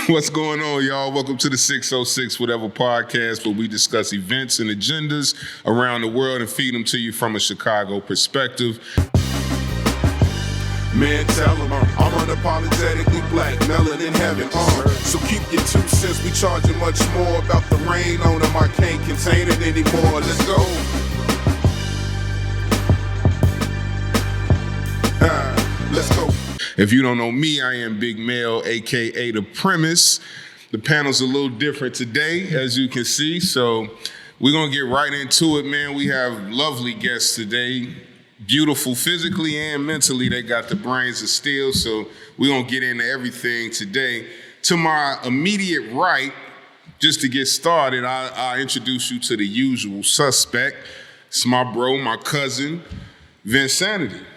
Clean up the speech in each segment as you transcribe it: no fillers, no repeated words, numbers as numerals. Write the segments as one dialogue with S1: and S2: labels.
S1: What's going on, y'all? Welcome to the 606 Whateva Podcast, where we discuss events and agendas around the world and feed them to you from a Chicago perspective.
S2: Man, tell them I'm unapologetically black, melanin heaven. So keep your 2 cents. We charging much more about the rain on them. I can't contain it anymore. Let's go. Let's go.
S1: If you don't know me, I am Big Mel, a.k.a. The Premise. The panel's a little different today, as you can see. So we're going to get right into it, man. We have lovely guests today. Beautiful physically and mentally. They got the brains of steel. So we're going to get into everything today. To my immediate right, just to get started, I introduce you to the usual suspect. It's my bro, my cousin, Vinsanity.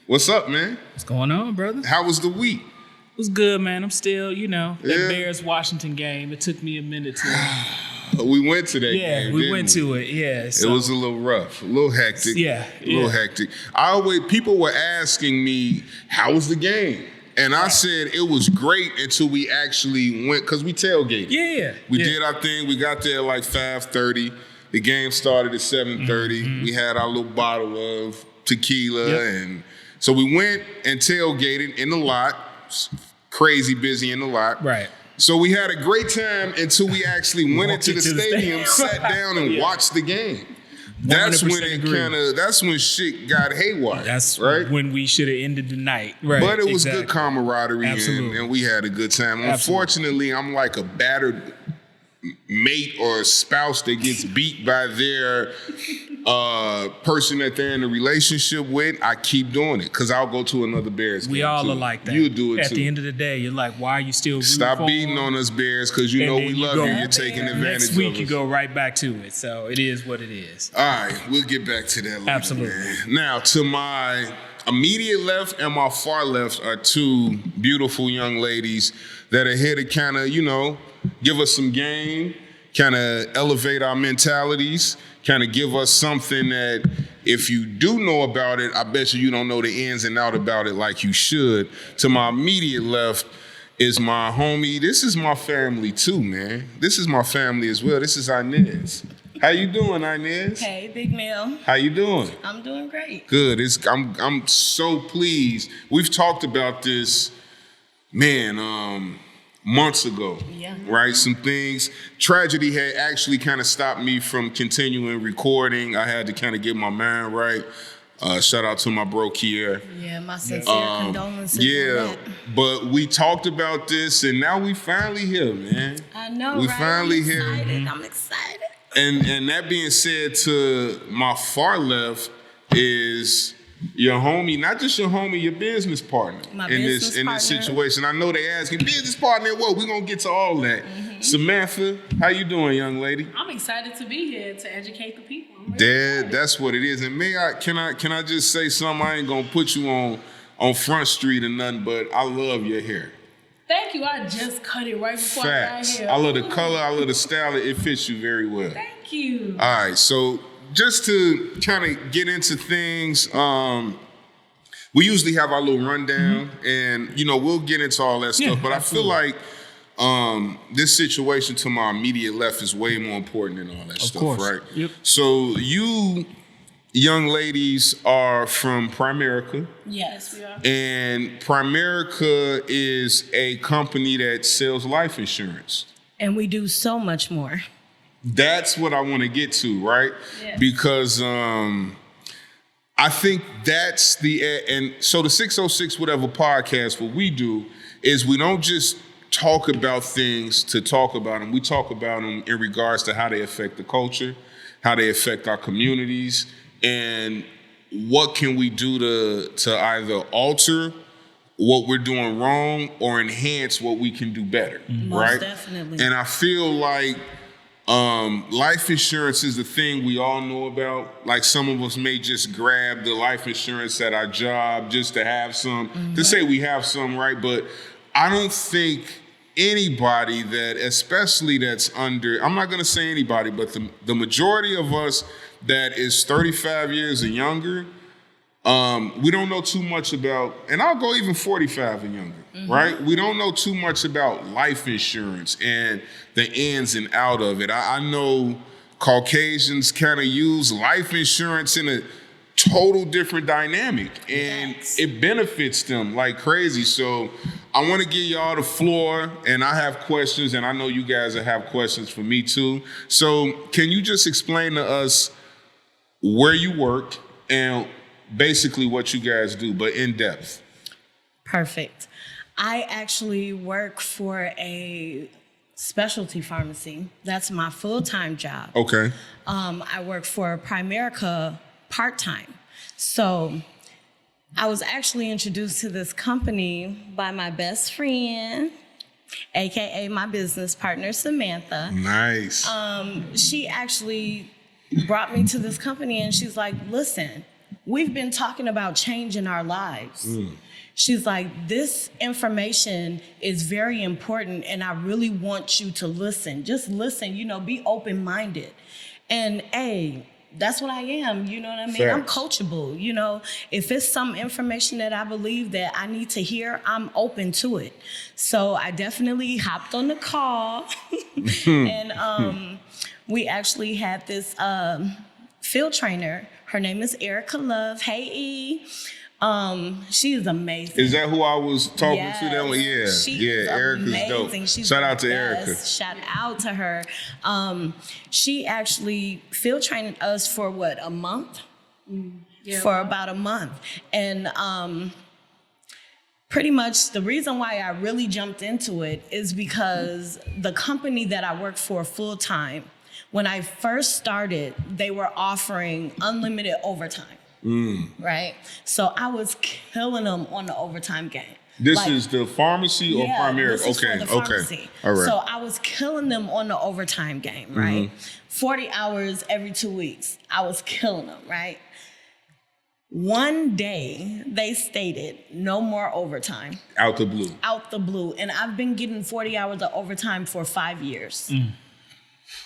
S1: What's up, man?
S3: What's going on, brother?
S1: How was the week?
S3: It was good, man. I'm still, that Bears-Washington game. It took me a minute to...
S1: We went to that game.
S3: Yeah, we went to it, yeah.
S1: So. It was a little rough, a little hectic.
S3: Yeah.
S1: A little hectic. People were asking me, how was the game? And I said it was great until we actually went, because we tailgated.
S3: Yeah.
S1: We did our thing. We got there at like 5:30. The game started at 7:30. Mm-hmm. We had our little bottle of tequila and... So we went and tailgated in the lot, crazy busy in the lot.
S3: Right.
S1: So we had a great time until we actually went into the stadium, sat down and watched the game. That's when shit got haywire.
S3: That's
S1: right?
S3: when we should have ended the night. Right.
S1: But it was good camaraderie and we had a good time.
S3: Absolutely.
S1: Unfortunately, I'm like a battered mate or spouse that gets beat by their person that they're in a relationship with. I keep doing it because I'll go to another Bears game.
S3: We all are like that.
S1: You'll do it
S3: At
S1: too.
S3: the end of the day, you're like, why are you still rooting
S1: Stop
S3: for
S1: beating
S3: them?
S1: on us Bears because you know we love you. You're taking advantage
S3: Next week
S1: of us.
S3: you go right back to it. So it is what it is.
S1: All right, we'll get back to that later.
S3: Absolutely.
S1: Man. Now, to my immediate left and my far left are two beautiful young ladies that are here to kind of, give us some game, kind of elevate our mentalities, kind of give us something that if you do know about it, I bet you don't know the ins and out about it like you should. To my immediate left is my homie. This is my family too, man. This is my family as well. This is Inez. How you doing, Inez?
S4: Hey, Big Mel.
S1: How you doing?
S4: I'm doing great.
S1: Good. I'm so pleased. We've talked about this, man, months ago, right? Some things. Tragedy had actually kind of stopped me from continuing recording. I had to kind of get my mind right. Shout out to my bro, Kier.
S4: Yeah, my sincere condolences on that.
S1: But we talked about this, and now we finally here, man.
S4: I know,
S1: we
S4: right?
S1: finally here.
S4: I'm excited.
S1: And that being said, to my far left is your homie, not just your homie, your business partner in this situation. I know they asking business partner. Well, we're gonna get to all that. Mm-hmm. Samantha, how you doing, young lady?
S5: I'm excited to be here to educate the people.
S1: That's what it is. And can I just say something? I ain't gonna put you on Front Street or nothing, but I love your hair.
S5: Thank you. I just cut it right before
S1: Facts.
S5: I got here.
S1: I love the color. I love the style. It fits you very well.
S5: Thank you.
S1: All right, so just to kind of get into things, we usually have our little rundown, and we'll get into all that stuff. But
S3: absolutely.
S1: I feel like this situation to my immediate left is way more important than all that stuff,
S3: course.
S1: right?
S3: Yep.
S1: So you young ladies are from Primerica.
S5: Yes, we are.
S1: And Primerica is a company that sells life insurance.
S4: And we do so much more.
S1: That's what I want to get to, right?
S5: Yeah.
S1: Because I think that's and so the 606 Whateva Podcast, what we do is we don't just talk about things to talk about them. We talk about them in regards to how they affect the culture, how they affect our communities, and what can we do to either alter what we're doing wrong or enhance what we can do better, right?
S4: Most definitely.
S1: And I feel like life insurance is the thing we all know about. Like some of us may just grab the life insurance at our job just to have some, to say we have some, right? But I don't think anybody that, especially that's under, I'm not going to say anybody, but the majority of us that is 35 years and younger, We don't know too much about, and I'll go even 45 and younger, right? We don't know too much about life insurance and the ins and out of it. I know Caucasians kind of use life insurance in a total different dynamic, and it benefits them like crazy. So I want to give y'all the floor, and I have questions, and I know you guys will have questions for me too. So can you just explain to us where you work and basically what you guys do, but in depth?
S4: Perfect. I actually work for a specialty pharmacy. That's my full-time job.
S1: Okay.
S4: I work for Primerica part-time. So I was actually introduced to this company by my best friend, AKA my business partner, Samantha.
S1: Nice.
S4: She actually brought me to this company and she's like, listen, we've been talking about changing our lives. She's like, this information is very important and I really want you to listen. Just listen, be open-minded. And that's what I am, you know what I mean?
S1: Facts.
S4: I'm coachable, If it's some information that I believe that I need to hear, I'm open to it. So I definitely hopped on the call and we actually had this field trainer. Her name is Erica Love. Hey, E. She is amazing.
S1: Is that who I was talking to? That one?
S4: She is
S1: Erica's
S4: amazing.
S1: dope.
S4: She's
S1: Shout out
S4: the
S1: to
S4: best.
S1: Erica.
S4: Shout out to her. She actually field trained us for a month? For about a month. And pretty much the reason why I really jumped into it is because the company that I work for full time, when I first started, they were offering unlimited overtime. Right? So I was killing them on the overtime game.
S1: This is the pharmacy or Primerica?
S4: This is for the pharmacy.
S1: Okay. All right.
S4: So I was killing them on the overtime game, right? 40 hours every 2 weeks. I was killing them, right? One day, they stated no more overtime.
S1: Out the blue.
S4: Out the blue. And I've been getting 40 hours of overtime for 5 years.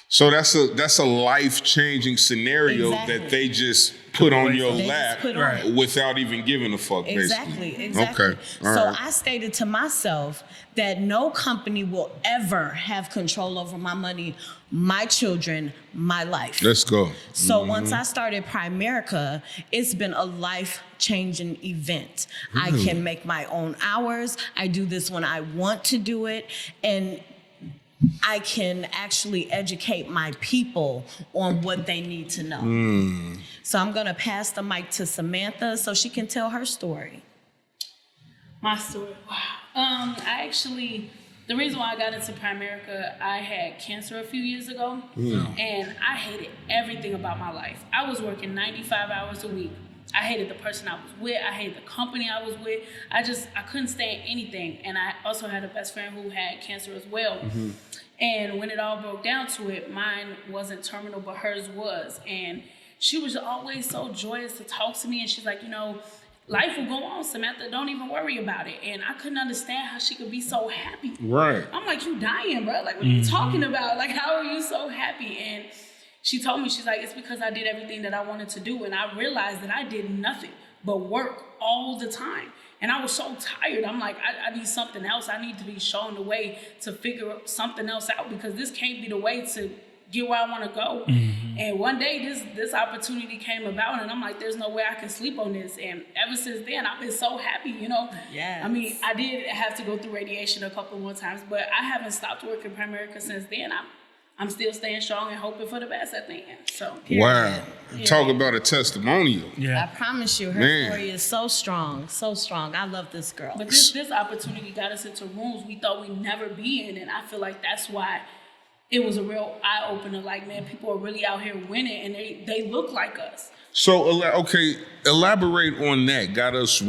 S1: So that's a life-changing scenario that they just put on your lap without even giving a fuck, basically.
S4: Exactly.
S1: Okay. All
S4: so
S1: right.
S4: I stated to myself that no company will ever have control over my money, my children, my life.
S1: Let's go.
S4: So once I started Primerica, it's been a life-changing event. I can make my own hours. I do this when I want to do it. And I can actually educate my people on what they need to know. So I'm going to pass the mic to Samantha so she can tell her story.
S5: My story, wow. The reason why I got into Primerica, I had cancer a few years ago, and I hated everything about my life. I was working 95 hours a week. I hated the person I was with. I hated the company I was with. I couldn't stand anything. And I also had a best friend who had cancer as well. And when it all broke down to it, mine wasn't terminal, but hers was. And she was always so joyous to talk to me. And she's like, life will go on, Samantha. Don't even worry about it. And I couldn't understand how she could be so happy.
S1: Right.
S5: I'm like, you dying, bro. Like, what are you talking about? Like, how are you so happy? And she told me, she's like, it's because I did everything that I wanted to do. And I realized that I did nothing but work all the time. And I was so tired. I'm like, I need something else. I need to be shown the way to figure something else out, because this can't be the way to get where I want to go. And one day this opportunity came about, and I'm like, there's no way I can sleep on this. And ever since then, I've been so happy,
S4: Yes.
S5: I mean, I did have to go through radiation a couple more times, but I haven't stopped working Primerica since then. I'm still staying strong and hoping for the best at the end. So
S1: wow. Talk about a testimonial.
S4: I promise you, her story is so strong, so strong. I love this girl.
S5: But this opportunity got us into rooms we thought we'd never be in, and I feel like that's why it was a real eye-opener. Like, man, people are really out here winning, and they look like us.
S1: So, elaborate on that. Got us,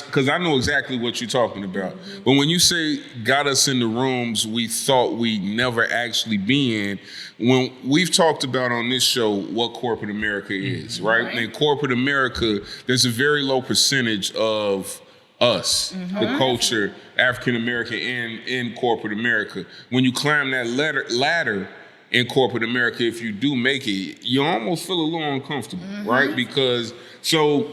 S1: because I know exactly what you're talking about. But when you say got us in the rooms we thought we'd never actually be in, when we've talked about on this show what corporate America is, right? And in corporate America, there's a very low percentage of us, the culture, African American in corporate America. When you climb that ladder in corporate America, if you do make it, you almost feel a little uncomfortable, right? Because So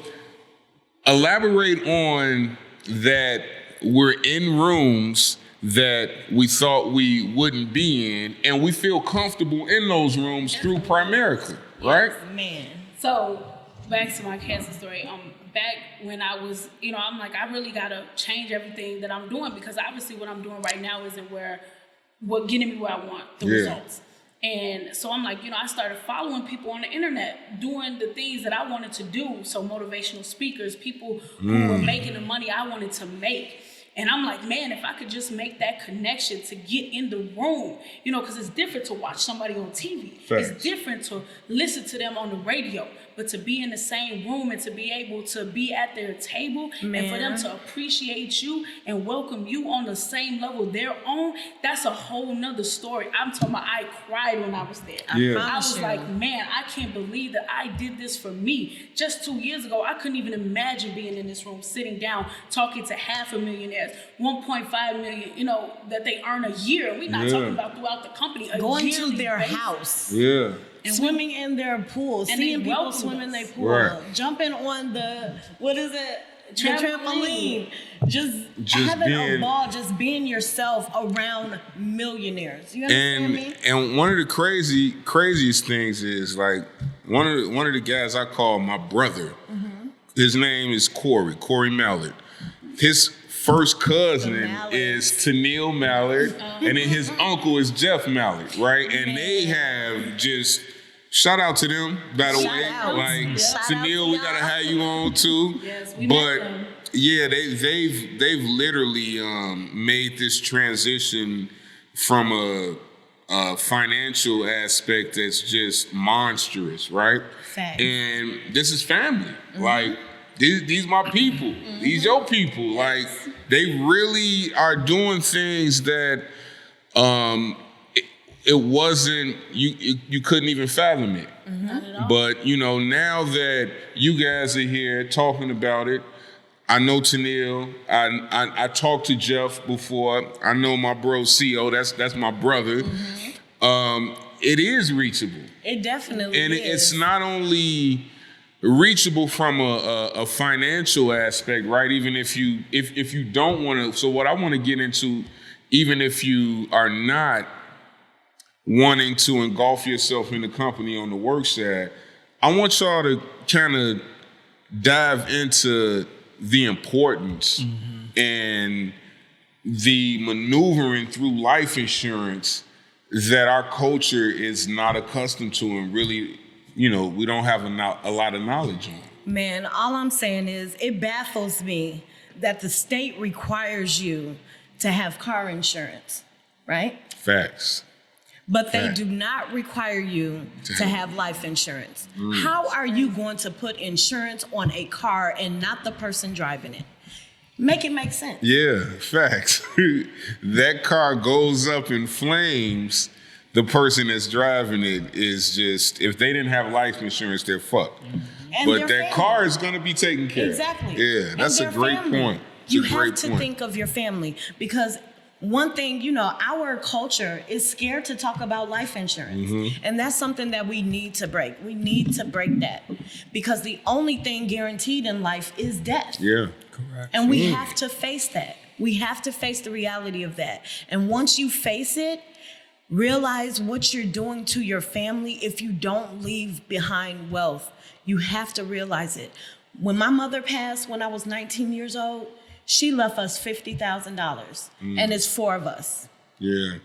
S1: elaborate on that. We're in rooms that we thought we wouldn't be in, and we feel comfortable in those rooms through Primerica, right?
S4: Man.
S5: So back to my cancer story. Back when I was, I'm like, I really gotta change everything that I'm doing, because obviously what I'm doing right now isn't what getting me where I want the results. And so I'm like, I started following people on the internet doing the things that I wanted to do. So motivational speakers, people who were making the money I wanted to make. And I'm like, man, if I could just make that connection to get in the room, because it's different to watch somebody on TV.
S1: Facts.
S5: It's different to listen to them on the radio, but to be in the same room and to be able to be at their table and for them to appreciate you and welcome you on the same level they're on, that's a whole nother story. I'm talking about, I cried when I was there. I was like, man, I can't believe that I did this for me. Just 2 years ago, I couldn't even imagine being in this room, sitting down, talking to half a millionaire, 1.5 million, that they earn a year. We're not talking about throughout the company.
S4: Going to their house.
S1: Yeah.
S4: And swimming in their pool, seeing people swim in their pool, jumping on the trampoline. Just having a ball, just being yourself around millionaires. You understand me?
S1: And one of the craziest things is, like, one of the guys I call my brother. His name is Corey Mallard. His first cousin is Tennille Mallard, and then his uncle is Jeff Mallard, right? And they have just, shout out to them, by the way. Like, Tennille, we gotta have you on too.
S5: Yes, we
S1: but yeah, they've literally made this transition from a financial aspect that's just monstrous, right?
S4: Facts.
S1: And this is family, like. These my people. These your people. Like, they really are doing things that it wasn't, you couldn't even fathom it.
S5: Not at all.
S1: But now that you guys are here talking about it, I know Tennille. I talked to Jeff before. I know my bro CO. That's my brother. It is reachable.
S4: It definitely
S1: and
S4: is.
S1: And it's not only reachable from a financial aspect, right? Even if you don't want to. So what I want to get into, even if you are not wanting to engulf yourself in the company on the work side, I want y'all to kind of dive into the importance and the maneuvering through life insurance that our culture is not accustomed to, and really, we don't have a lot of knowledge on.
S4: Man, all I'm saying is, it baffles me that the state requires you to have car insurance, right?
S1: Facts.
S4: But they do not require you to have life insurance. How are you going to put insurance on a car and not the person driving it? Make it make sense.
S1: Yeah, facts. That car goes up in flames. The person that's driving it is just, if they didn't have life insurance, they're fucked.
S4: And
S1: but that car is going to be taken care of.
S4: Exactly.
S1: Yeah, that's a great point.
S4: You have to think of your family, because one thing, our culture is scared to talk about life insurance. And that's something that we need to break. We need to break that, because the only thing guaranteed in life is death.
S1: Yeah.
S6: Correct.
S4: And we have to face that. We have to face the reality of that. And once you face it, realize what you're doing to your family if you don't leave behind wealth. You have to realize it. When my mother passed when I was 19 years old, she left us $50,000, and it's 4 of us.
S1: Yeah.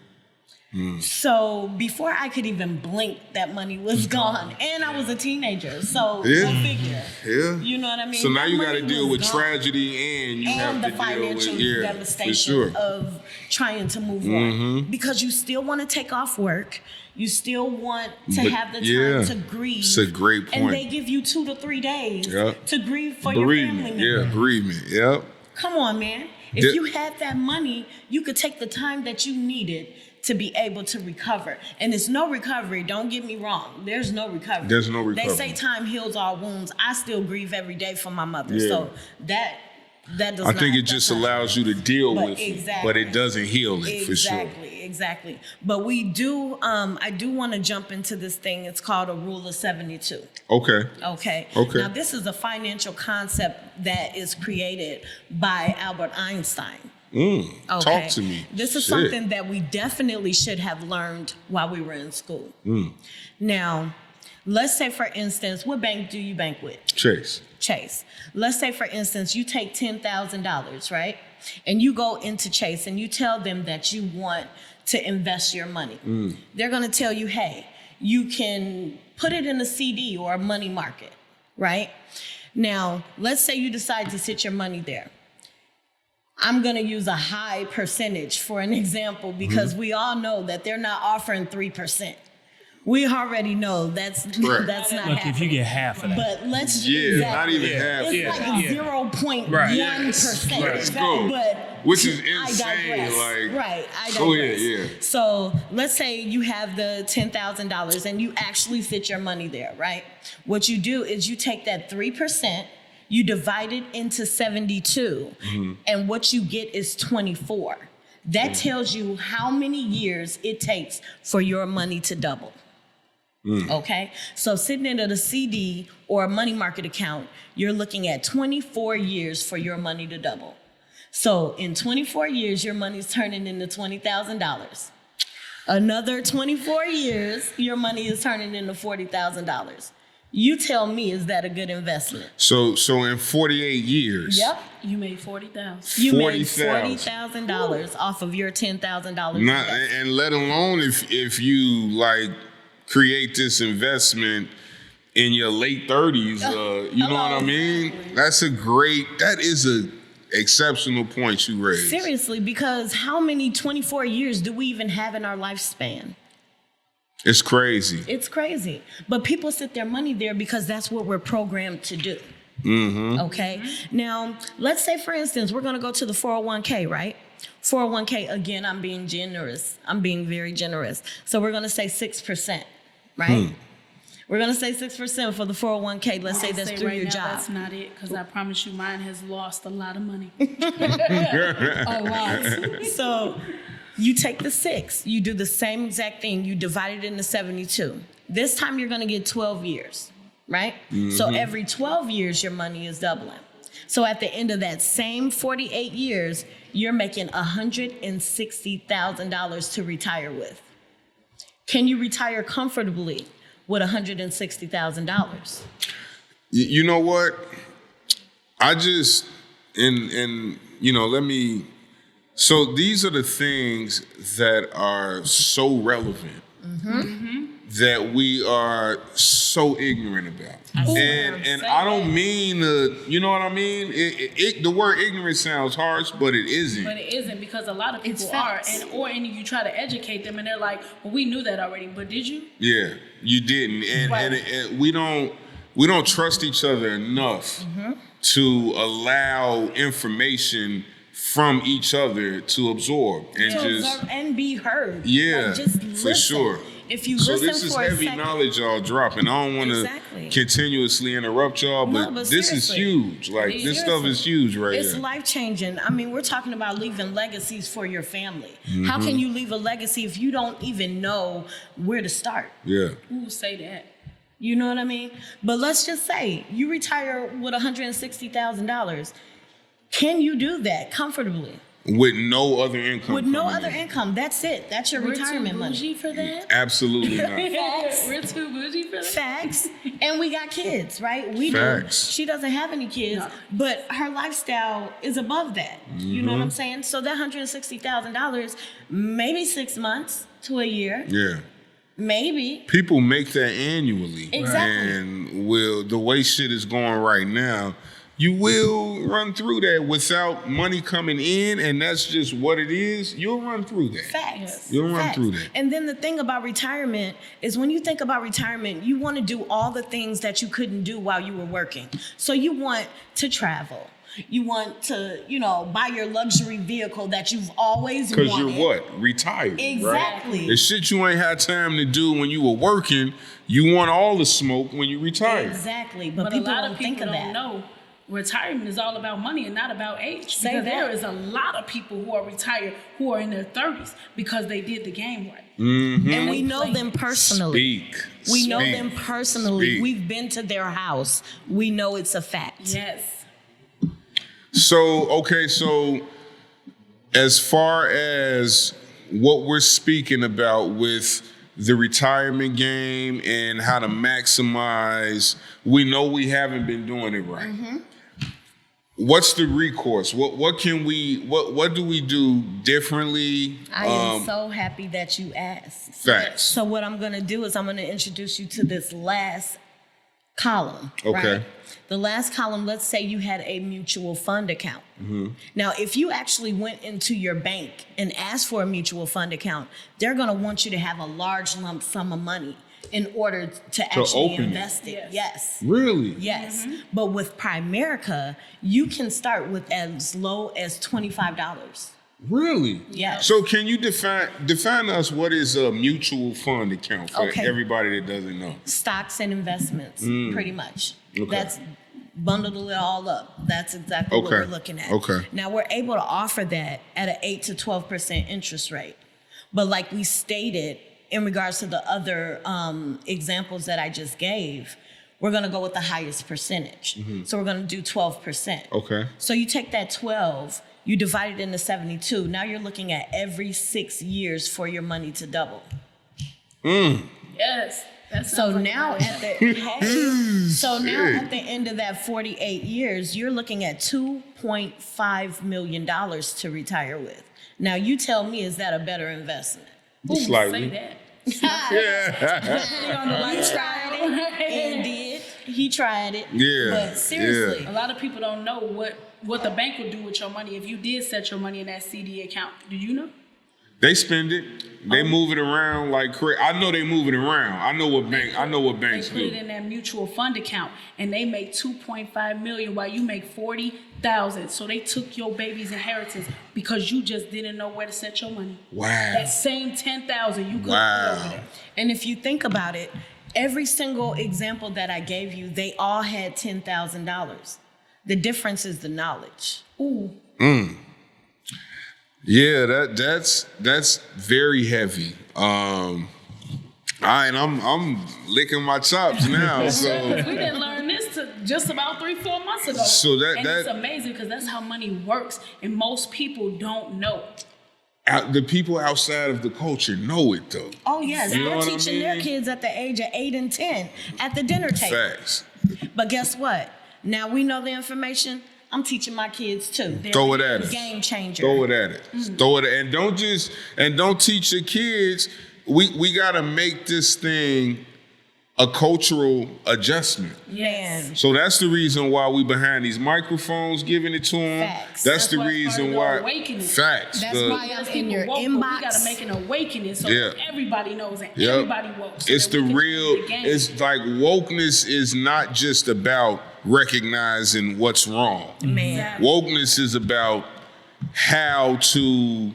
S4: So before I could even blink, that money was gone, and I was a teenager. So
S1: Yeah.
S4: go figure.
S1: Yeah.
S4: You know what I mean?
S1: So now
S4: That
S1: you got to
S4: money
S1: deal
S4: was
S1: with
S4: gone.
S1: tragedy, and you have
S4: And
S1: to
S4: the
S1: deal
S4: financial
S1: with
S4: devastation
S1: for sure.
S4: of trying to move on, because you still want to take off work. You still want to have the time to grieve.
S1: It's a great point.
S4: And they give you 2 to 3 days to grieve for your family member.
S1: Yeah, bereavement. Yep.
S4: Come on, man. If you had that money, you could take the time that you needed to be able to recover. And there's no recovery. Don't get me wrong. There's no recovery.
S1: There's no recovery.
S4: They say time heals all wounds. I still grieve every day for my mother.
S1: Yeah.
S4: So that does
S1: I think it just allows you to deal with it, but it doesn't heal it for sure.
S4: Exactly. exactly. But we do, I do want to jump into this thing. It's called a rule of 72.
S1: Okay.
S4: Okay.
S1: Okay.
S4: Now, this is a financial concept that is created by Albert Einstein. Okay.
S1: Talk to me.
S4: This is
S1: Shit.
S4: something that we definitely should have learned while we were in school. Now, let's say, for instance, what bank do you bank with? Chase. Let's say, for instance, you take $10,000, right? And you go into Chase and you tell them that you want to invest your money. They're going to tell you, hey, you can put it in a CD or a money market, right? Now, let's say you decide to sit your money there. I'm going to use a high percentage for an example because we all know that they're not offering 3%. We already know that's not happening.
S3: Look, if you get half of that.
S4: But let's
S1: not even half.
S4: It's like 0.1%.
S1: Let's go.
S4: But
S1: which is
S4: I
S1: insane.
S4: digress.
S1: Like,
S4: right, I digress.
S1: go ahead, yeah.
S4: So let's say you have the $10,000 and you actually sit your money there, right? What you do is you take that 3%, you divide it into 72, and what you get is 24. That tells you how many years it takes for your money to double. Okay, so sitting in a CD or a money market account, you're looking at 24 years for your money to double. So in 24 years, your money's turning into $20,000. Another 24 years, your money is turning into $40,000. You tell me, is that a good investment?
S1: So in 48 years.
S4: Yep.
S5: You made $40,000.
S4: You made
S1: $40,000.
S4: $40,000 off of your $10,000.
S1: Not, and let alone if you like create this investment in your late 30s, you know what I mean? That is a exceptional point you raised.
S4: Seriously, because how many 24 years do we even have in our lifespan?
S1: It's crazy.
S4: It's crazy. But people sit their money there because that's what we're programmed to do. Okay? Now, let's say, for instance, we're going to go to the 401k, right? 401k, again, I'm being generous. I'm being very generous. So we're going to say 6%, right? We're going to say 6% for the 401k. Let's say that's through
S5: right
S4: your
S5: now,
S4: job.
S5: That's not it, because I promise you mine has lost a lot of money.
S4: Oh, wow. So you take the 6. You do the same exact thing. You divide it into 72. This time you're going to get 12 years, right? So every 12 years, your money is doubling. So at the end of that same 48 years, you're making $160,000 to retire with. Can you retire comfortably with $160,000?
S1: You know what? I just, let me, so these are the things that are so relevant that we are so ignorant about. And I don't mean, you know what I mean? The word ignorant sounds harsh, but it isn't.
S5: But it isn't, because a lot of people
S4: It's
S5: are,
S4: facts.
S5: and you try to educate them, and they're like, "Well, we knew that already, but did you?"
S1: Yeah, you didn't, and we don't trust each other enough to allow information from each other to absorb and
S4: Observe and be heard.
S1: Yeah,
S4: Like, just
S1: for
S4: listen.
S1: sure.
S4: If you
S1: So
S4: listen
S1: this is
S4: for a
S1: heavy
S4: second,
S1: knowledge y'all dropping. I don't want to
S4: Exactly.
S1: continuously interrupt y'all, but,
S4: No, but
S1: this is
S4: seriously.
S1: huge. Like this stuff is huge right
S4: It's
S1: here.
S4: life changing. I mean, we're talking about leaving legacies for your family.
S1: Mm-hmm.
S4: How can you leave a legacy if you don't even know where to start?
S1: Yeah.
S5: Who would say that?
S4: You know what I mean? But let's just say you retire with $160,000. Can you do that comfortably?
S1: With no other income.
S4: With no
S1: coming
S4: other
S1: in.
S4: income. That's it. That's your
S5: We're
S4: retirement
S5: too
S4: money.
S5: bougie for that.
S1: Absolutely not.
S5: We're too bougie for that.
S4: Facts. And we got kids, right? We
S1: Facts.
S4: do. She doesn't have any kids, but her lifestyle is above that. You know what I'm saying? So that $160,000, maybe 6 months to a year,
S1: Yeah.
S4: maybe.
S1: People make that annually.
S4: Exactly.
S1: And the way shit is going right now, you will run through that without money coming in, and that's just what it is. You'll run through that.
S4: Facts.
S1: You'll run
S4: Facts.
S1: through that.
S4: And then the thing about retirement is when you think about retirement, you want to do all the things that you couldn't do while you were working. So you want to travel. You want to, buy your luxury vehicle that you've always wanted.
S1: Because you're what? Retired.
S4: Exactly.
S1: Right? The shit you ain't had time to do when you were working, you want all the smoke when you retire.
S4: Exactly. But
S5: But a
S4: people
S5: lot
S4: don't
S5: of
S4: think
S5: people
S4: of
S5: don't
S4: that.
S5: know retirement is all about money and not about age.
S4: Say
S5: Because
S4: that.
S5: there is a lot of people who are retired who are in their 30s because they did the game right.
S4: And we know them personally.
S1: Speak.
S4: We know
S1: Speak.
S4: them personally.
S1: Speak.
S4: We've been to their house. We know it's a fact.
S5: Yes.
S1: So as far as what we're speaking about with the retirement game and how to maximize, we know we haven't been doing it right. What's the recourse? What do we do differently?
S4: I am so happy that you asked.
S1: Facts.
S4: So what I'm going to do is I'm going to introduce you to this last column.
S1: Okay.
S4: Right? The last column, let's say you had a mutual fund account. Now, if you actually went into your bank and asked for a mutual fund account, they're going to want you to have a large lump sum of money in order to actually
S1: open it.
S4: invest it. Yes.
S1: Really?
S4: Yes. But with Primerica, you can start with as low as $25.
S1: Really?
S4: Yes.
S1: So can you define to us what is a mutual fund account for
S4: Okay.
S1: everybody that doesn't know?
S4: Stocks and investments, pretty much.
S1: Okay.
S4: That's bundled it all up. That's exactly what
S1: Okay.
S4: we're looking at.
S1: Okay.
S4: Now we're able to offer that at an 8 to 12% interest rate. But like we stated in regards to the other examples that I just gave, we're going to go with the highest percentage. So we're going to do 12%.
S1: Okay.
S4: So you take that 12, you divide it into 72. Now you're looking at every 6 years for your money to double.
S5: Yes. That
S4: So
S5: sounds like
S4: now
S5: a-
S4: at the at the end of that 48 years, you're looking at $2.5 million to retire with. Now you tell me, is that a better investment?
S5: Ooh, say
S1: Slightly.
S5: that.
S4: Depending on the He tried it and did. He tried it.
S1: Yeah,
S4: But seriously,
S5: A lot of people don't know what the bank would do with your money if you did set your money in that CD account. Do you know?
S1: They spend it. They move it around like crazy. I know they move it around. I know what banks
S5: They put it
S1: do.
S5: in that mutual fund account, and they make $2.5 million while you make $40,000. So they took your baby's inheritance because you just didn't know where to set your money.
S1: Wow.
S5: That same $10,000 you could
S1: Wow.
S5: put over there.
S4: and if you think about it, every single example that I gave you, they all had $10,000. The difference is the knowledge.
S5: Ooh.
S1: Yeah, that's very heavy. I'm licking my chops now. So
S5: We didn't learn this just about 3-4 months ago.
S1: So
S5: it's amazing because that's how money works, and most people don't know.
S1: the people outside of the culture know it though.
S4: Oh yes,
S1: You know
S4: they're
S1: what I
S4: teaching their
S1: mean?
S4: kids at the age of 8 and 10 at the dinner table.
S1: Facts.
S4: But guess what? Now we know the information. I'm teaching my kids too.
S1: Throw it at it.
S4: Game changer.
S1: Throw it at it. Throw it and don't teach your kids. We gotta make this thing a cultural adjustment.
S4: Man.
S1: So that's the reason why we behind these microphones, giving it to them.
S4: Facts.
S1: That's the
S5: why it's
S1: reason
S5: part of
S1: why.
S5: the awakening.
S1: Facts.
S4: That's why I'm in your
S5: Woke, but we
S4: inbox.
S5: gotta make an awakening so
S1: Yeah.
S5: everybody knows and
S1: Yep.
S5: everybody woke. So
S1: It's
S5: that
S1: the
S5: we can
S1: real.
S5: play the game.
S1: It's like wokeness is not just about recognizing what's wrong.
S4: Man.
S1: Wokeness is about how to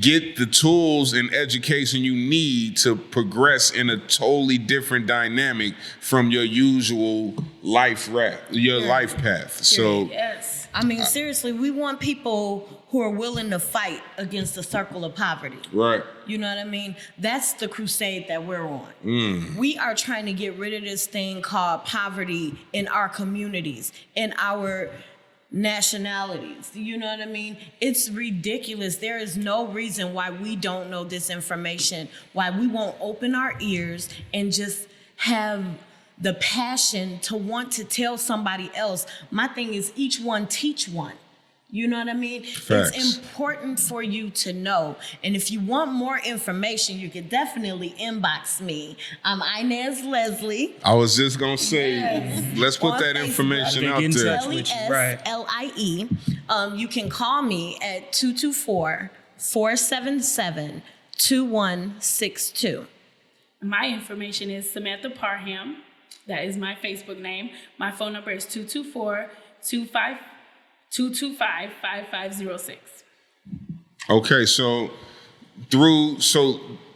S1: get the tools and education you need to progress in a totally different dynamic from your usual life path. So
S5: Yes.
S4: I mean, seriously, we want people who are willing to fight against the circle of poverty.
S1: right.
S4: You know what I mean? That's the crusade that we're on. We are trying to get rid of this thing called poverty in our communities, in our nationalities. You know what I mean? It's ridiculous. There is no reason why we don't know this information, why we won't open our ears and just have the passion to want to tell somebody else. My thing is each one teach one. You know what I mean?
S1: Facts.
S4: It's important for you to know. And if you want more information, you can definitely inbox me. I'm Inez Leslie.
S1: I was just gonna say, let's put
S4: On
S1: that
S4: Facebook.
S1: information
S3: They
S1: out
S3: get in
S1: there.
S3: touch with you, right.
S4: Leslie. You can call me at 224-477-2162.
S5: My information is Samantha Parham. That is my Facebook name. My phone number is 225-5506.
S1: Okay, so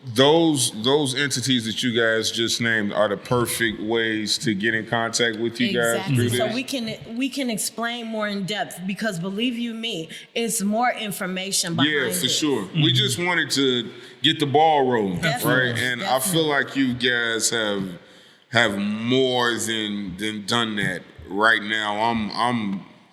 S1: those entities that you guys just named are the perfect ways to get in contact with you guys through this.
S4: So we can explain more in depth because believe you me, it's more information behind it.
S1: Yeah, for sure. We just wanted to get the ball rolling, right? And I feel like you guys have more than done that right now.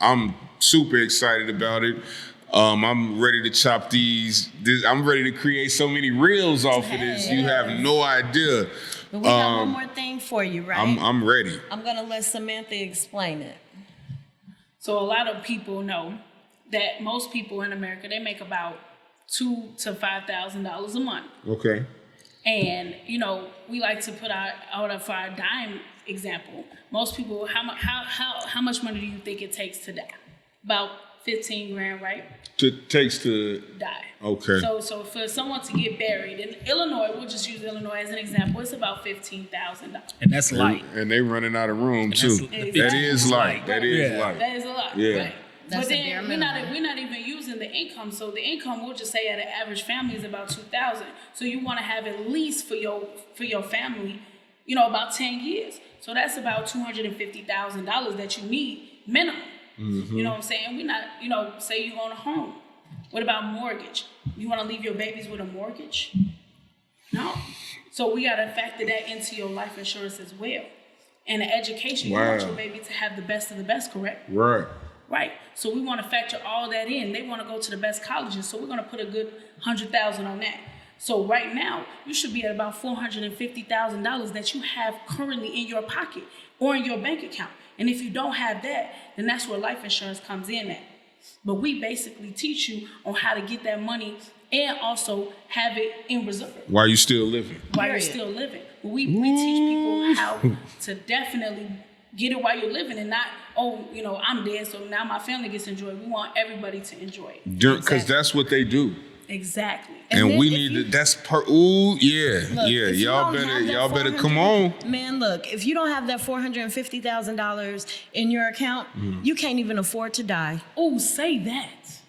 S1: I'm super excited about it. I'm ready to chop I'm ready to create so many reels off of this. You have no idea.
S4: But we got one more thing for you, right?
S1: I'm ready.
S4: I'm gonna let Samantha explain it.
S5: So a lot of people know that most people in America, they make about $2,000 to $5,000 a month.
S1: Okay.
S5: And, you know, we like to put out for our dime example. Most people, how much money do you think it takes to die? About 15 grand, right?
S1: Takes to
S5: die.
S1: Okay.
S5: So for someone to get buried in Illinois, we'll just use Illinois as an example, it's about $15,000.
S3: And that's light.
S1: And they running out of room too. That is light. That is light.
S5: That is a lot.
S1: Yeah.
S5: Right?
S4: That's
S5: but
S4: a bare
S5: then we're not even using the income. So the income, we'll just say at an average family is about $2,000. So you want to have at least for your family, you know, about 10 years. So that's about $250,000 that you need minimum. Mm-hmm. You know what I'm saying? We're not, you know, say you own a home. What about mortgage? You want to leave your babies with a mortgage? No. So we got to factor that into your life insurance as well. And the education,
S1: wow.
S5: You want your baby to have the best of the best, correct?
S1: Right.
S5: Right. So we want to factor all that in. They want to go to the best colleges. So we're going to put a good $100,000 on that. So right now, you should be at about $450,000 that you have currently in your pocket or in your bank account. And if you don't have that, then that's where life insurance comes in at. But we basically teach you on how to get that money and also have it in reserve.
S1: While you're still living.
S5: While you're still living. We teach people how to definitely get it while you're living and not, oh, you know, I'm dead, so now my family gets to enjoy it. We want everybody to enjoy it.
S1: Because that's what they do.
S5: Exactly.
S1: And we need to, Y'all better come on.
S4: Man, look, if you don't have that $450,000 in your account, you can't even afford to die.
S5: Oh, say that.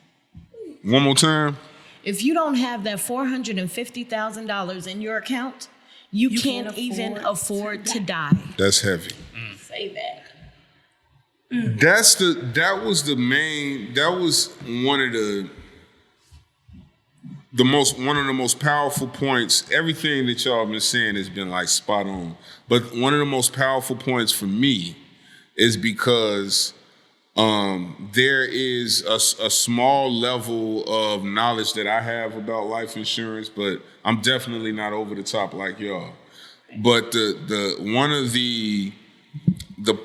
S1: One more time.
S4: If you don't have that $450,000 in your account, you can't even afford to die.
S1: That's heavy.
S5: Say that.
S1: That was one of the most powerful points. Everything that y'all been saying has been like spot on. But one of the most powerful points for me is because there is a small level of knowledge that I have about life insurance, but I'm definitely not over the top like y'all. But the one of the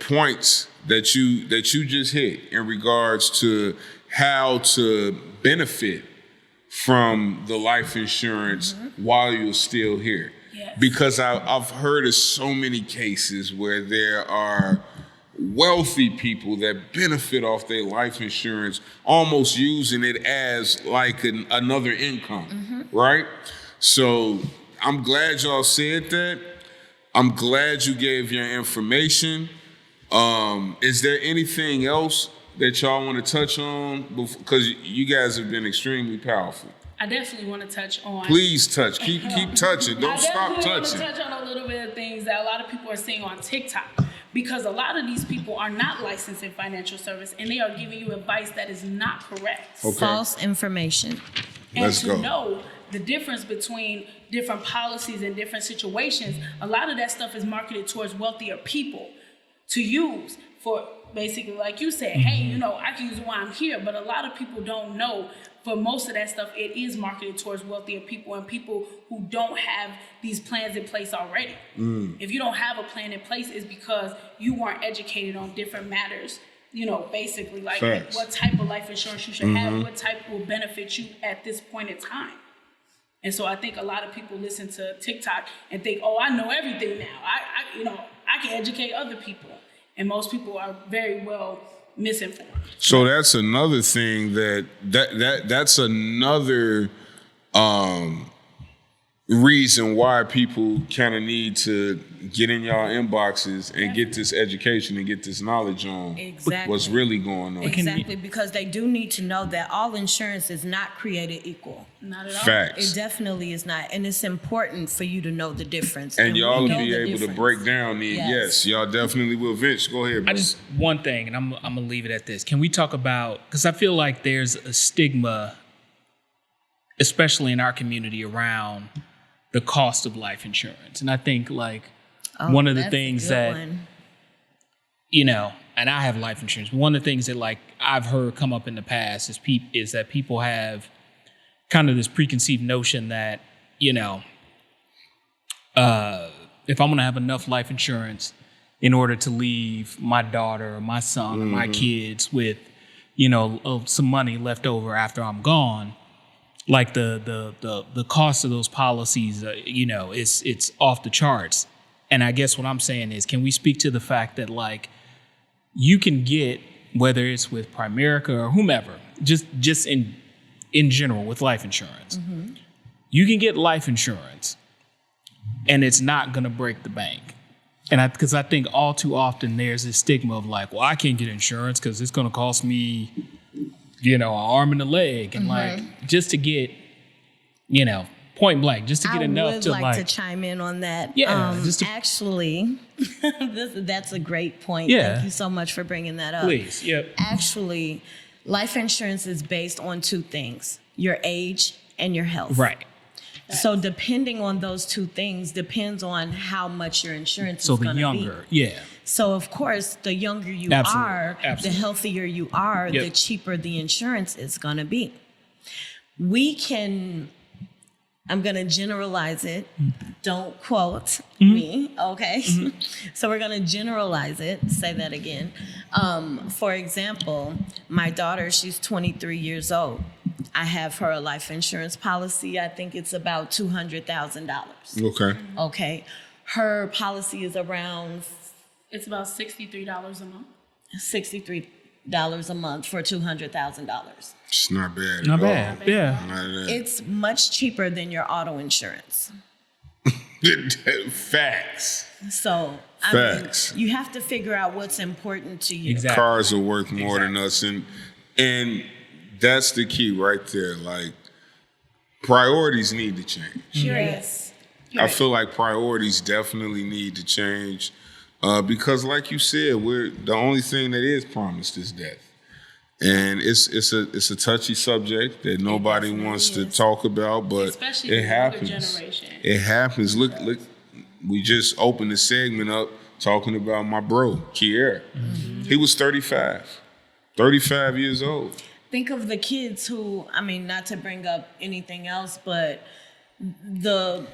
S1: points that you just hit in regards to how to benefit from the life insurance while you're still here.
S5: Yes.
S1: Because I've heard of so many cases where there are wealthy people that benefit off their life insurance, almost using it as like another income, right? So I'm glad y'all said that. I'm glad you gave your information. Is there anything else that y'all want to touch on? Because you guys have been extremely powerful.
S5: I definitely want to touch on.
S1: Please touch. Keep touching. Don't stop touching.
S5: I want to touch on a little bit of things that a lot of people are seeing on TikTok. Because a lot of these people are not licensed in financial service and they are giving you advice that is not correct.
S1: Okay.
S4: False information.
S1: Let's go.
S5: And to know the difference between different policies and different situations, a lot of that stuff is marketed towards wealthier people to use for basically, like you said, hey, you know, I can use it while I'm here, but a lot of people don't know. For most of that stuff, it is marketed towards wealthier people and people who don't have these plans in place already. If you don't have a plan in place, it's because you weren't educated on different matters, you know, basically like
S1: Facts.
S5: What type of life insurance you should have, what type will benefit you at this point in time. And so I think a lot of people listen to TikTok and think, oh, I know everything now. I can educate other people. And most people are very well misinformed.
S1: So that's another thing that's another reason why people kind of need to get in y'all inboxes and get this education and get this knowledge on what's really going on.
S4: Exactly, because they do need to know that all insurance is not created equal.
S5: Not at all.
S1: Facts.
S4: It definitely is not. And it's important for you to know the difference.
S1: And y'all
S4: we
S1: will
S4: know
S1: be
S4: the
S1: able to
S4: difference.
S1: break down the, yes, y'all definitely will. Vince, go ahead, bro.
S3: One thing, and I'm going to leave it at this. Can we talk about, because I feel like there's a stigma, especially in our community, around the cost of life insurance. And I think one of the things that, you know, and I have life insurance. One of the things that I've heard come up in the past is that people have kind of this preconceived notion that, you know, if I'm going to have enough life insurance in order to leave my daughter or my son or my kids with, you know, some money left over after I'm gone, like the cost of those policies, you know, it's off the charts. And I guess what I'm saying is, can we speak to the fact that you can get, whether it's with Primerica or whomever, just in general with life insurance, you can get life insurance, and it's not gonna break the bank. And because I think all too often there's this stigma of well, I can't get insurance because it's gonna cost me, you know, an arm and a leg, and just to get, you know, point blank, just to get enough to
S4: I would like to chime in on that.
S3: Yeah,
S4: actually, that's a great point.
S3: Yeah.
S4: Thank you so much for bringing that up.
S3: Please, yep.
S4: Actually, life insurance is based on two things: your age and your health.
S3: Right.
S4: So depending on those two things depends on how much your insurance is going to be.
S3: So the younger, yeah.
S4: So of course, the younger you are, the healthier you are, the cheaper the insurance is going to be. I'm going to generalize it. Don't quote me, okay? So we're going to generalize it. Say that again. For example, my daughter, she's 23 years old. I have her a life insurance policy. I think it's about $200,000. Okay. Her policy is around...
S5: It's about $63 a month.
S4: $63 a month for $200,000.
S1: It's not bad.
S3: Not bad. Yeah.
S4: It's much cheaper than your auto insurance.
S1: Facts.
S4: So,
S1: Facts.
S4: I mean, you have to figure out what's important to you.
S3: Exactly.
S1: Cars are worth more than us, and that's the key right there. Priorities need to change.
S4: Yes.
S1: I feel like priorities definitely need to change because, like you said, the only thing that is promised is death, and it's a touchy subject that nobody wants to talk about, but
S5: especially
S1: it happens. It happens. Look, we just opened the segment up talking about my bro, Kier. He was 35 years old.
S4: Think of the kids who, I mean, not to bring up anything else, but the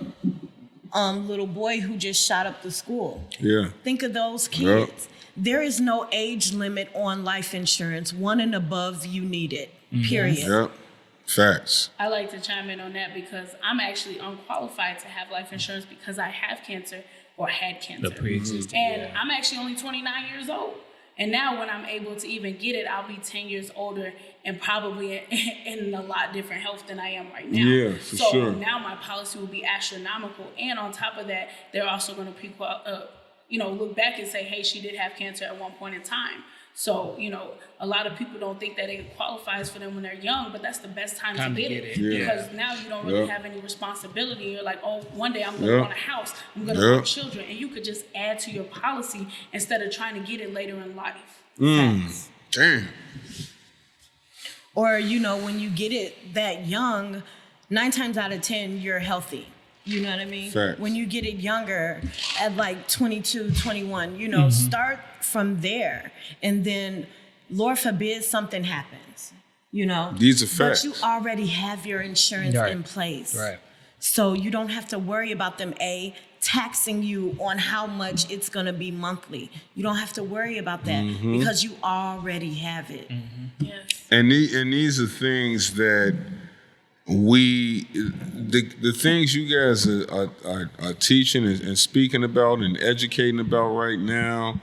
S4: little boy who just shot up the school. Yeah. Think of those kids. Yep. There is no age limit on life insurance. 1 and above, you need it. Period.
S1: Yep. Facts.
S5: I like to chime in on that because I'm actually unqualified to have life insurance because I have cancer or had cancer.
S3: The pre-existing.
S5: And I'm actually only 29 years old. And now when I'm able to even get it, I'll be 10 years older and probably in a lot different health than I am right now.
S1: Yeah, for sure.
S5: So now my policy will be astronomical. And on top of that, they're also going to look back and say, hey, she did have cancer at one point in time. So, a lot of people don't think that it qualifies for them when they're young, but that's the best time to get it. Yeah. Because now you don't really have any responsibility. You're like, oh, one day I'm going to want a house. I'm going to want children. And you could just add to your policy instead of trying to get it later in life.
S1: Damn.
S4: Or, when you get it that young, 9 times out of 10, you're healthy. You know what I mean?
S1: Facts.
S4: When you get it younger at 22, 21, start from there. And then, Lord forbid, something happens,
S1: These are facts.
S4: But you already have your insurance in place.
S3: Right.
S4: So you don't have to worry about them, taxing you on how much it's going to be monthly. You don't have to worry about that because you already have it.
S5: Yes.
S1: And these are things that the things you guys are teaching and speaking about and educating about right now,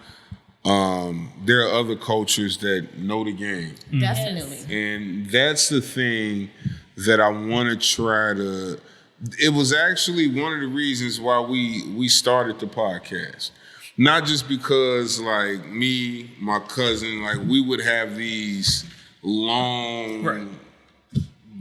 S1: there are other cultures that know the game.
S4: Definitely.
S1: And that's the thing that I want to try to it was actually one of the reasons why we started the podcast. Not just because like me, my cousin, like we would have these long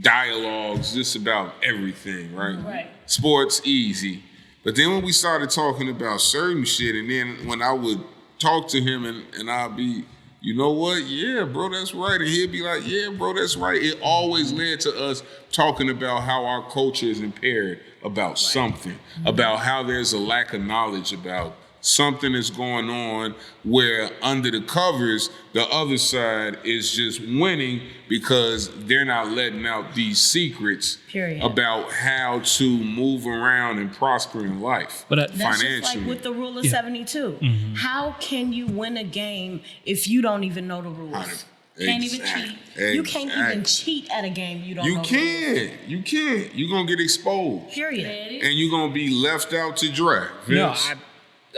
S1: dialogues just about everything, right?
S5: Right.
S1: Sports, easy. But then when we started talking about certain shit, and then when I would talk to him and I'd be, you know what? Yeah, bro, that's right. And he'd be like, yeah, bro, that's right. It always led to us talking about how our culture is impaired about something, about how there's a lack of knowledge about something that's going on where under the covers, the other side is just winning because they're not letting out these secrets about how to move around and prosper in life.
S3: But
S4: That's
S1: financially.
S4: just like with the rule of 72. How can you win a game if you don't even know the rules?
S5: Can't even cheat.
S4: You can't even cheat at a game you don't know.
S1: You can't. You're going to get exposed.
S4: Period.
S1: And you're going to be left out to dry.
S3: no,
S1: Vince?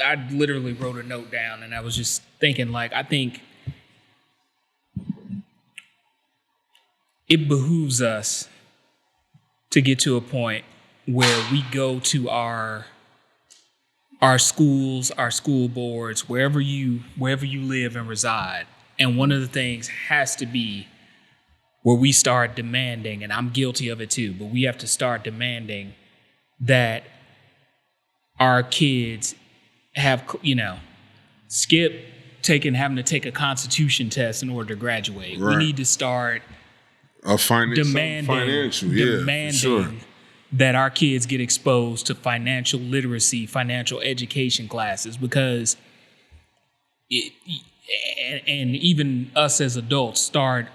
S3: I literally wrote a note down, and I was just thinking, like, I think it behooves us to get to a point where we go to our schools, our school boards, wherever you live and reside. And one of the things has to be where we start demanding, and I'm guilty of it too, but we have to start demanding that our kids have, skip having to take a constitution test in order to graduate.
S1: Right.
S3: We need to start
S1: demanding
S3: that our kids get exposed to financial literacy, financial education classes, because and even us as adults start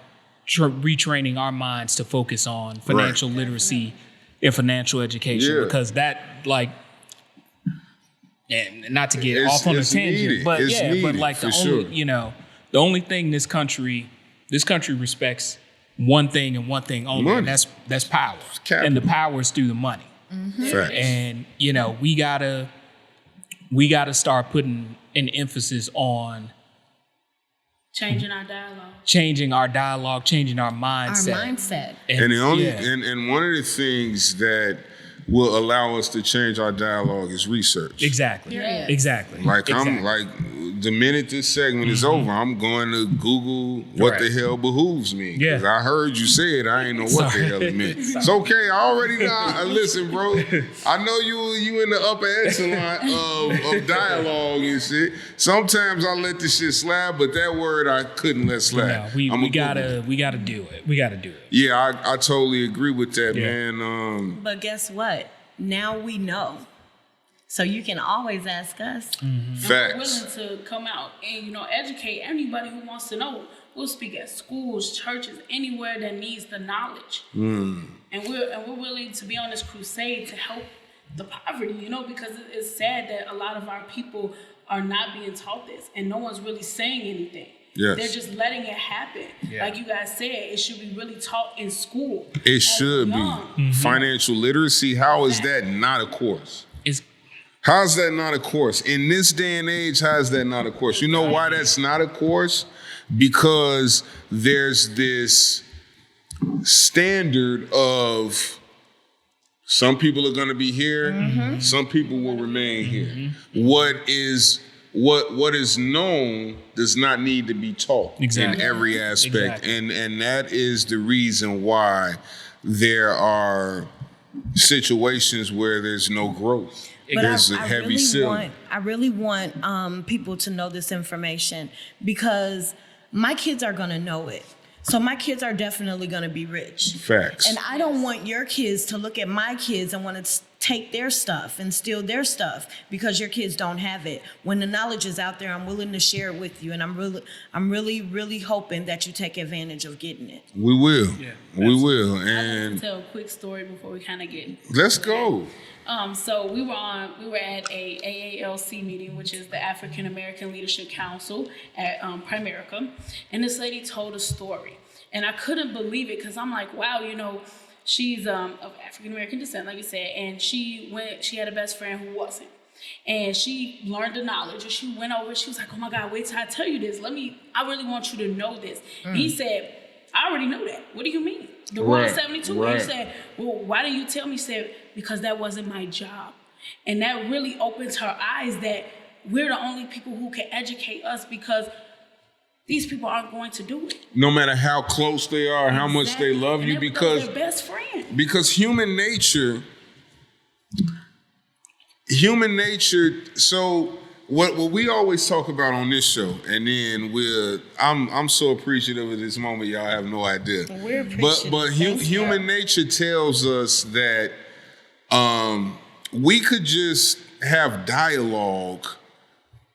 S3: retraining our minds to focus on financial literacy and financial education, because that, like, and not to get off on a tangent, but but like the only thing this country respects one thing and one thing only, and that's power. And the power is through the money. And we gotta start putting an emphasis on
S5: changing our dialogue,
S3: changing our mindset.
S1: And one of the things that will allow us to change our dialogue is research.
S3: Exactly.
S1: Like I'm like, the minute this segment is over, I'm going to Google what the hell behooves me. Because I heard you say it, I ain't know what the hell it meant. It's okay, I already know. Listen, bro, I know you in the upper echelon of dialogue and shit. Sometimes I let this shit slide, but that word I couldn't let slide.
S3: We gotta do it. We gotta do it.
S1: Yeah, I totally agree with that, man.
S4: But guess what? Now we know. So you can always ask us.
S1: Facts.
S5: We're willing to come out and, educate anybody who wants to know. We'll speak at schools, churches, anywhere that needs the knowledge. And we're willing to be on this crusade to help the poverty, because it's sad that a lot of our people are not being taught this and no one's really saying anything.
S1: Yes.
S5: They're just letting it happen. Like you guys said, it should be really taught in school.
S1: It should be. Financial literacy, how is that not a course? How's that not a course? In this day and age, how's that not a course? You know why that's not a course? Because there's this standard of some people are going to be here, some people will remain here. What is known does not need to be taught in every aspect. And that is the reason why there are situations where there's no growth.
S4: But
S1: there's a heavy ceiling.
S4: I really want people to know this information because my kids are going to know it. So my kids are definitely going to be rich.
S1: Facts.
S4: And I don't want your kids to look at my kids and want to take their stuff and steal their stuff because your kids don't have it. When the knowledge is out there, I'm willing to share it with you, and I'm really hoping that you take advantage of getting it.
S1: We will. Yeah, we will. And
S5: I'd like to tell a quick story before we kind of get.
S1: Let's go.
S5: So we were at a AALC meeting, which is the African American Leadership Council at Primerica, and this lady told a story, and I couldn't believe it because I'm like, wow, she's of African American descent, like you said, and she had a best friend who wasn't, and she learned the knowledge, and she went over. She was like, oh my God, wait till I tell you this. I really want you to know this. And he said, I already know that. What do you mean? The rule
S1: Right,
S5: of 72.
S1: right.
S5: You said, well, why didn't you tell me? She said, because that wasn't my job. And that really opens her eyes that we're the only people who can educate us, because these people aren't going to do it.
S1: No matter how close they are, how much they love
S5: And
S1: you,
S5: that
S1: because
S5: their best friend.
S1: because human nature. So what we always talk about on this show, and then I'm so appreciative of this moment. Y'all have no idea.
S4: We're appreciative.
S1: But human nature tells us that we could just have dialogue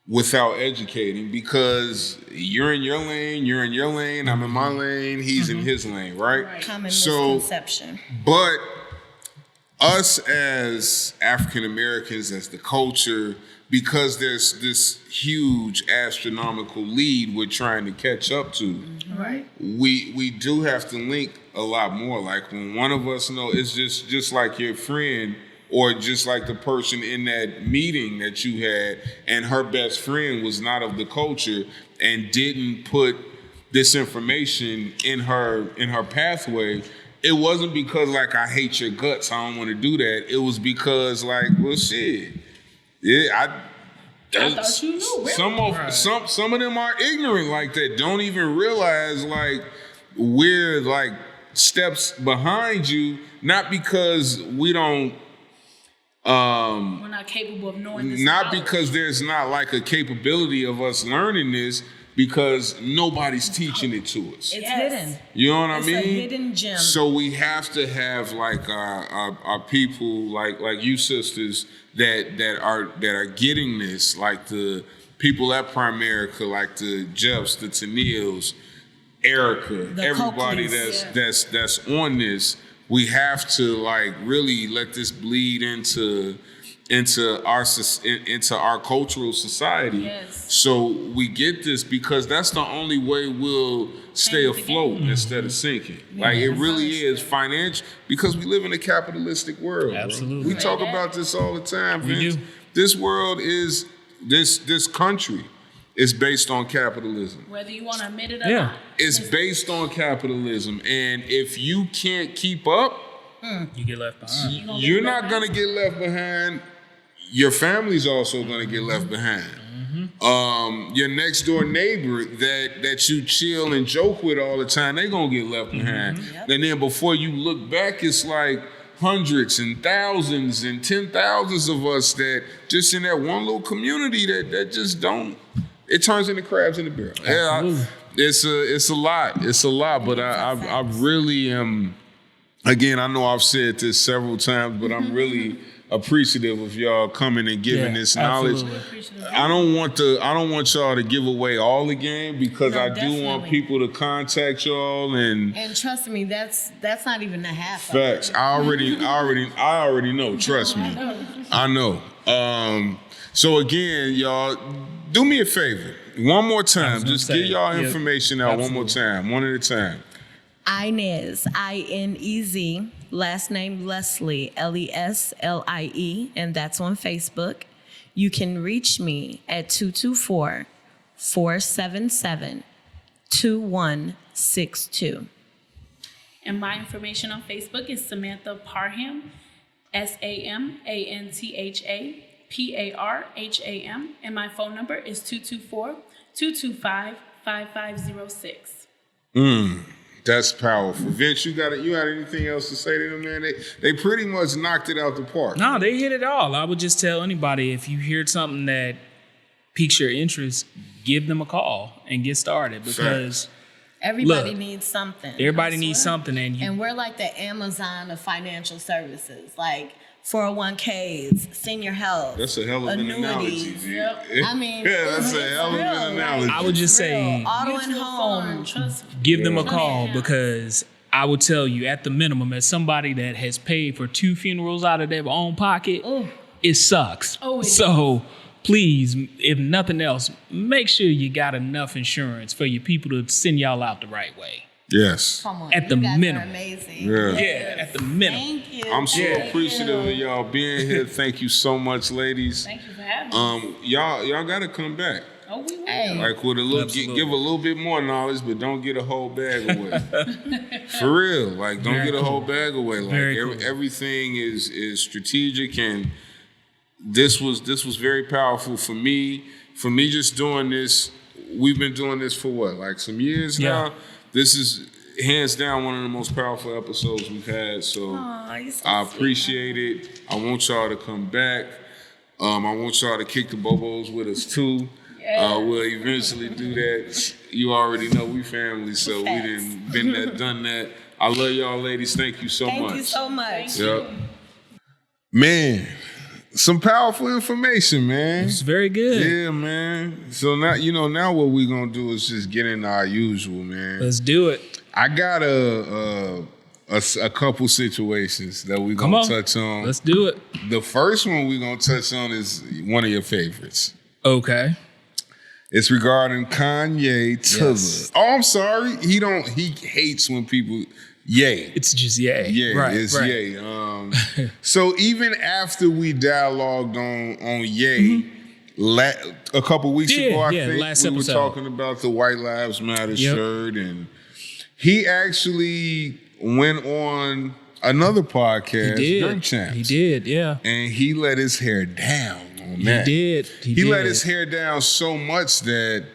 S1: without educating, because you're in your lane, I'm in my lane, he's in his lane, right?
S4: Common
S1: So,
S4: misconception.
S1: but us as African Americans, as the culture, because there's this huge astronomical lead we're trying to catch up to,
S5: Right.
S1: we do have to link a lot more. Like when one of us know, it's just like your friend, or just like the person in that meeting that you had, and her best friend was not of the culture and didn't put this information in her pathway. It wasn't because like, I hate your guts, I don't want to do that. It was because like, well, shit, yeah,
S5: I thought you knew. Really?
S1: some of them are ignorant like that. Don't even realize like we're like steps behind you, not because we don't.
S5: We're not capable of knowing this.
S1: Not
S5: knowledge.
S1: because there's not like a capability of us learning this, because nobody's teaching it to us.
S4: It's
S5: Yes.
S4: hidden.
S1: You know what
S4: It's
S1: I mean?
S4: a hidden gem.
S1: So we have to have like our people, like you sisters that are getting this, like the people at Primerica, like the Jeffs, the Tennills, Erica,
S4: The
S1: everybody
S4: Coakleys.
S1: that's on this. We have to like really let this bleed into our cultural society.
S5: Yes.
S1: So we get this, because that's the only way we'll stay
S5: Change the
S1: afloat
S5: game.
S1: instead of sinking. Like it really is financial, because we live in a capitalistic world. bro.
S3: Absolutely.
S1: We talk about this all the time.
S3: We
S1: Vince.
S3: do.
S1: This world is this country is based on capitalism.
S5: Whether you want to admit it or
S3: Yeah.
S5: not.
S1: It's based on capitalism, and if you can't keep up,
S3: You get left behind.
S5: gonna
S1: you're
S5: get
S1: not
S5: left
S1: going to get left behind. Your family's also going to get left behind. Your next door neighbor that you chill and joke with all the time, they going to get left behind. And then before you look back, it's like hundreds and thousands and 10,000s of us that just in that one little community that just don't. It turns into crabs in the barrel. Yeah, it's a lot. It's a lot. But I really am. Again, I know I've said this several times, but I'm really appreciative of y'all coming and giving this knowledge.
S3: Absolutely.
S1: I don't want y'all to give away all the game, because
S4: No,
S1: I do want
S4: definitely.
S1: people to contact y'all and
S4: And trust me, that's not even the half of
S1: facts.
S4: it.
S1: I already know. Trust me. I know. So again, y'all, do me a favor. One more time.
S3: gonna
S1: Just
S3: say,
S1: get y'all
S3: yeah,
S1: information out one more
S3: absolutely.
S1: time. One at a time.
S4: Inez, INEZ, last name Leslie, LESLIE, and that's on Facebook. You can reach me at 224-477-2162.
S5: And my information on Facebook is Samantha Parham, SAMANTHA PARHAM, and my phone number is 224-225-5506.
S1: That's powerful. Vince, you had anything else to say to them, man? They pretty much knocked it out the park.
S3: No, they hit it all. I would just tell anybody, if you hear something that piques your interest, give them a call and get started, because
S4: Everybody
S3: Look,
S4: needs something.
S3: everybody needs something, and
S4: And we're like the Amazon of financial services, like 401ks, senior health.
S1: That's a hell of an analogy.
S4: annuities.
S1: G.
S4: I mean,
S1: Yeah, that's a
S4: it's
S1: hell of
S4: real,
S1: an analogy.
S3: I would just say
S4: Real. Auto and
S5: Mutual
S4: home.
S5: fund, trust me.
S3: give them a call,
S5: Yeah.
S3: because I would tell you, at the minimum, as somebody that has paid for 2 funerals out of their own pocket, it sucks.
S5: Oh, it
S3: so please, if nothing else, make sure you got enough insurance for your people to send y'all out the right way.
S1: Yes.
S4: Come on,
S3: At the
S4: you guys
S3: minimum.
S4: are amazing.
S1: Yeah.
S3: Yeah, at the minimum.
S4: Thank you.
S1: I'm so
S4: Thank
S1: appreciative
S4: you.
S1: of y'all being here. Thank you so much, ladies.
S5: Thank you for having me.
S1: Y'all gotta come back.
S5: Oh, we will.
S4: Hey.
S1: Like with a little, give a little bit more knowledge, but don't get a whole bag away. For real, like don't get a whole bag away. Like everything is strategic, and this was very powerful for me. For me, just doing this, we've been doing this for what, like some years now. This is hands down one of the most powerful episodes we've had. So I appreciate it. I want y'all to come back. I want y'all to kick the bobos with us too. We'll eventually do that. You already know we family, so we done been there, done that. I love y'all ladies. Thank you so much.
S4: Thank you so much.
S1: Yep. Man, some powerful information, man.
S3: It's very good.
S1: Yeah, man. So now what we gonna do is just get into our usual, man.
S3: Let's do it.
S1: I got a couple situations that we gonna touch on.
S3: Let's do it.
S1: The first one we gonna touch on is one of your favorites.
S3: Okay.
S1: It's regarding Kanye to Oh, I'm sorry. He hates when people yay.
S3: It's just yay.
S1: Yeah,
S3: right,
S1: it's
S3: right.
S1: yay. So even after we dialogued on yay, a couple weeks ago, I think
S3: last
S1: we
S3: episode.
S1: were talking about the White Lives Matter shirt, and he actually went on another podcast, Drink Champs.
S3: He did, yeah.
S1: And he let his hair down on that.
S3: He did.
S1: He let his hair down so much that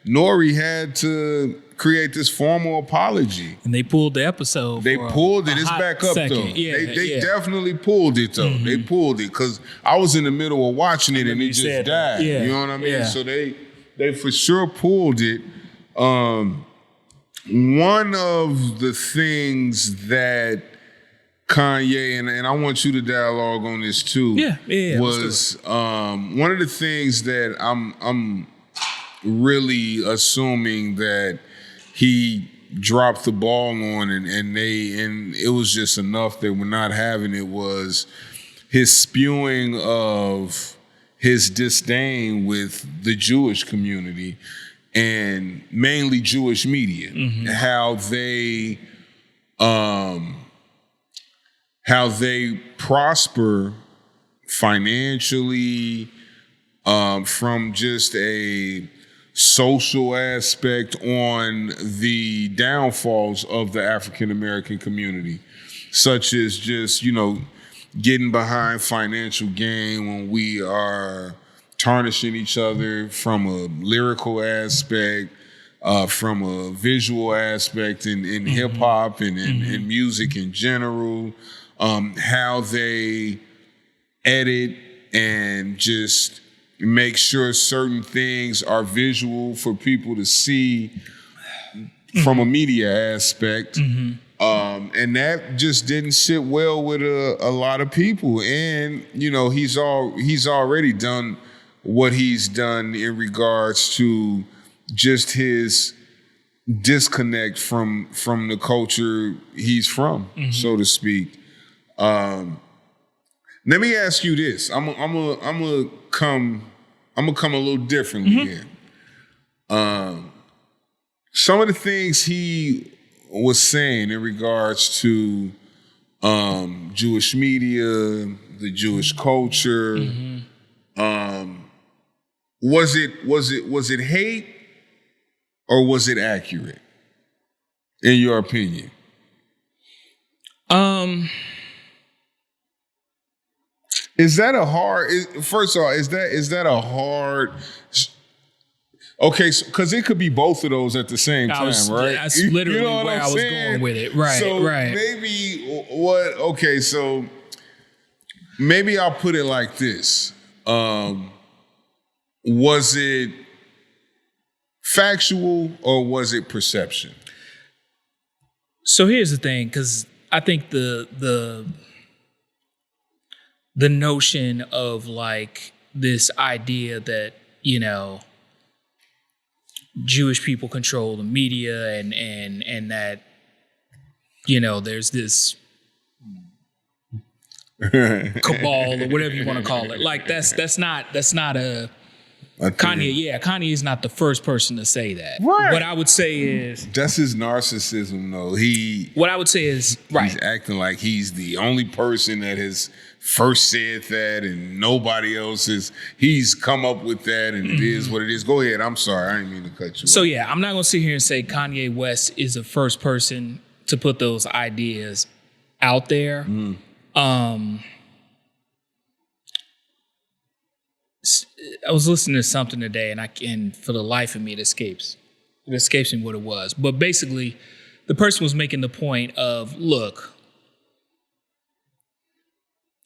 S1: Nori had to create this formal apology.
S3: And they pulled the episode.
S1: They pulled it. It's back up
S3: second.
S1: though.
S3: Yeah,
S1: they definitely pulled it though. They pulled it because I was in the middle of watching it and it just died.
S3: Yeah.
S1: You know what I mean?
S3: Yeah.
S1: So they for sure pulled it. One of the things that Kanye, and I want you to dialogue on this too, was one of the things that I'm really assuming that he dropped the ball on, and it was just enough that we're not having it, was his spewing of his disdain with the Jewish community and mainly Jewish media, how they prosper financially, from just a social aspect on the downfalls of the African American community, such as just, getting behind financial gain when we are tarnishing each other from a lyrical aspect, from a visual aspect in hip hop and in music in general, how they edit and just make sure certain things are visual for people to see from a media aspect. And that just didn't sit well with a lot of people. And, he's already done what he's done in regards to just his disconnect from the culture he's from, so to speak. Let me ask you this. I'm gonna come a little differently here. Some of the things he was saying in regards to Jewish media, the Jewish culture, was it hate or was it accurate, in your opinion? Is that a hard? First of all, is that a hard? Okay, because it could be both of those at the same time, right?
S3: That's literally where I was going with it. Right,
S1: so
S3: right.
S1: Maybe what? Okay, so maybe I'll put it like this: was it factual or was it perception?
S3: So here's the thing, because I think the notion of like this idea that, Jewish people control the media and that, there's this cabal or whatever you want to call it. Like that's not a Kanye. Yeah, Kanye is not the first person to say that.
S1: Right.
S3: What I would say is
S1: that's his narcissism, though.
S3: What I would say is right.
S1: He's acting like he's the only person that has first said that and nobody else he's come up with that and it is what it is. Go ahead. I'm sorry. I didn't mean to cut you
S3: So
S1: off.
S3: yeah, I'm not gonna sit here and say Kanye West is the first person to put those ideas out there. I was listening to something today, and for the life of me, it escapes me what it was. But basically, the person was making the point of, look,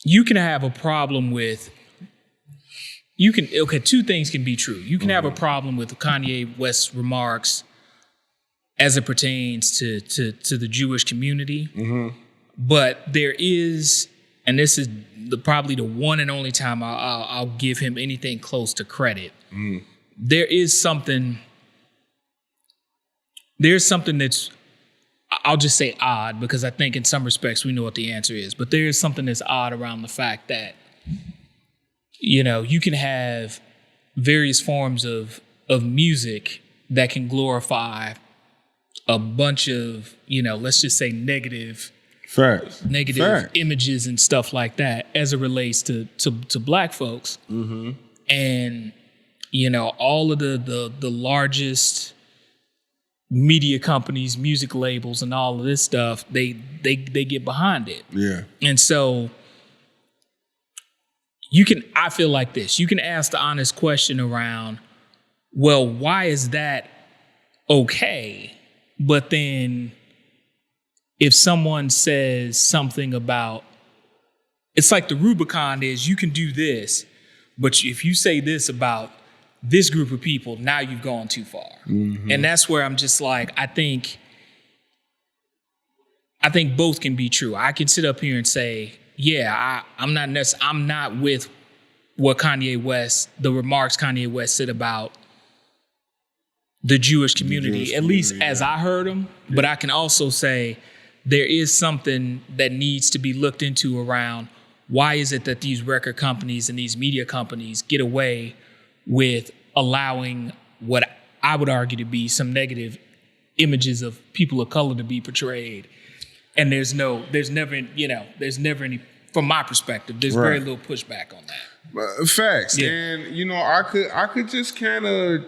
S3: you can have a problem with. Two things can be true. You can have a problem with Kanye West's remarks as it pertains to the Jewish community, but there is. And this is probably the one and only time I'll give him anything close to credit. There's something that's, I'll just say odd, because I think in some respects we know what the answer is. But there is something that's odd around the fact that, you can have various forms of music that can glorify a bunch of, let's just say negative images and stuff like that as it relates to black folks. And all of the largest media companies, music labels, and all of this stuff, they get behind it. And so I feel like this, you can ask the honest question around, well, why is that okay? But then if someone says something about, it's like the Rubicon is, you can do this, but if you say this about this group of people, now you've gone too far. And that's where I'm just like, I think both can be true. I can sit up here and say, yeah, I'm not with what the remarks Kanye West said about the Jewish community, at least as I heard him. But I can also say, there is something that needs to be looked into around why is it that these record companies and these media companies get away with allowing what I would argue to be some negative images of people of color to be portrayed. And there's never any, from my perspective, there's very little pushback on that.
S1: Facts. Yeah. And, I could just kind of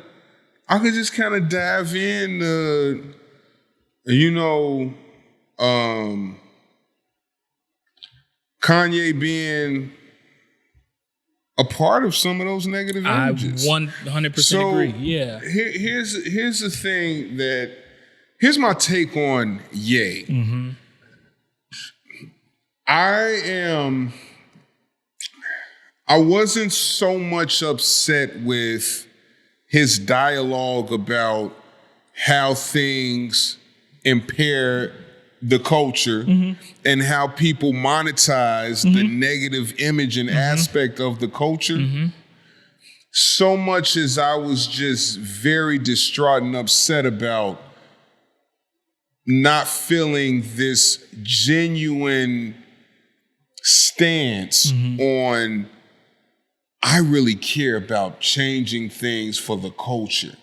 S1: dive in, Kanye being a part of some of those negative images.
S3: I 100% agree. Yeah.
S1: Here's the thing here's my take on Ye. I wasn't so much upset with his dialogue about how things impair the culture and how people monetize the negative image and aspect of the culture. So much as I was just very distraught and upset about not feeling this genuine stance on, I really care about changing things for the culture.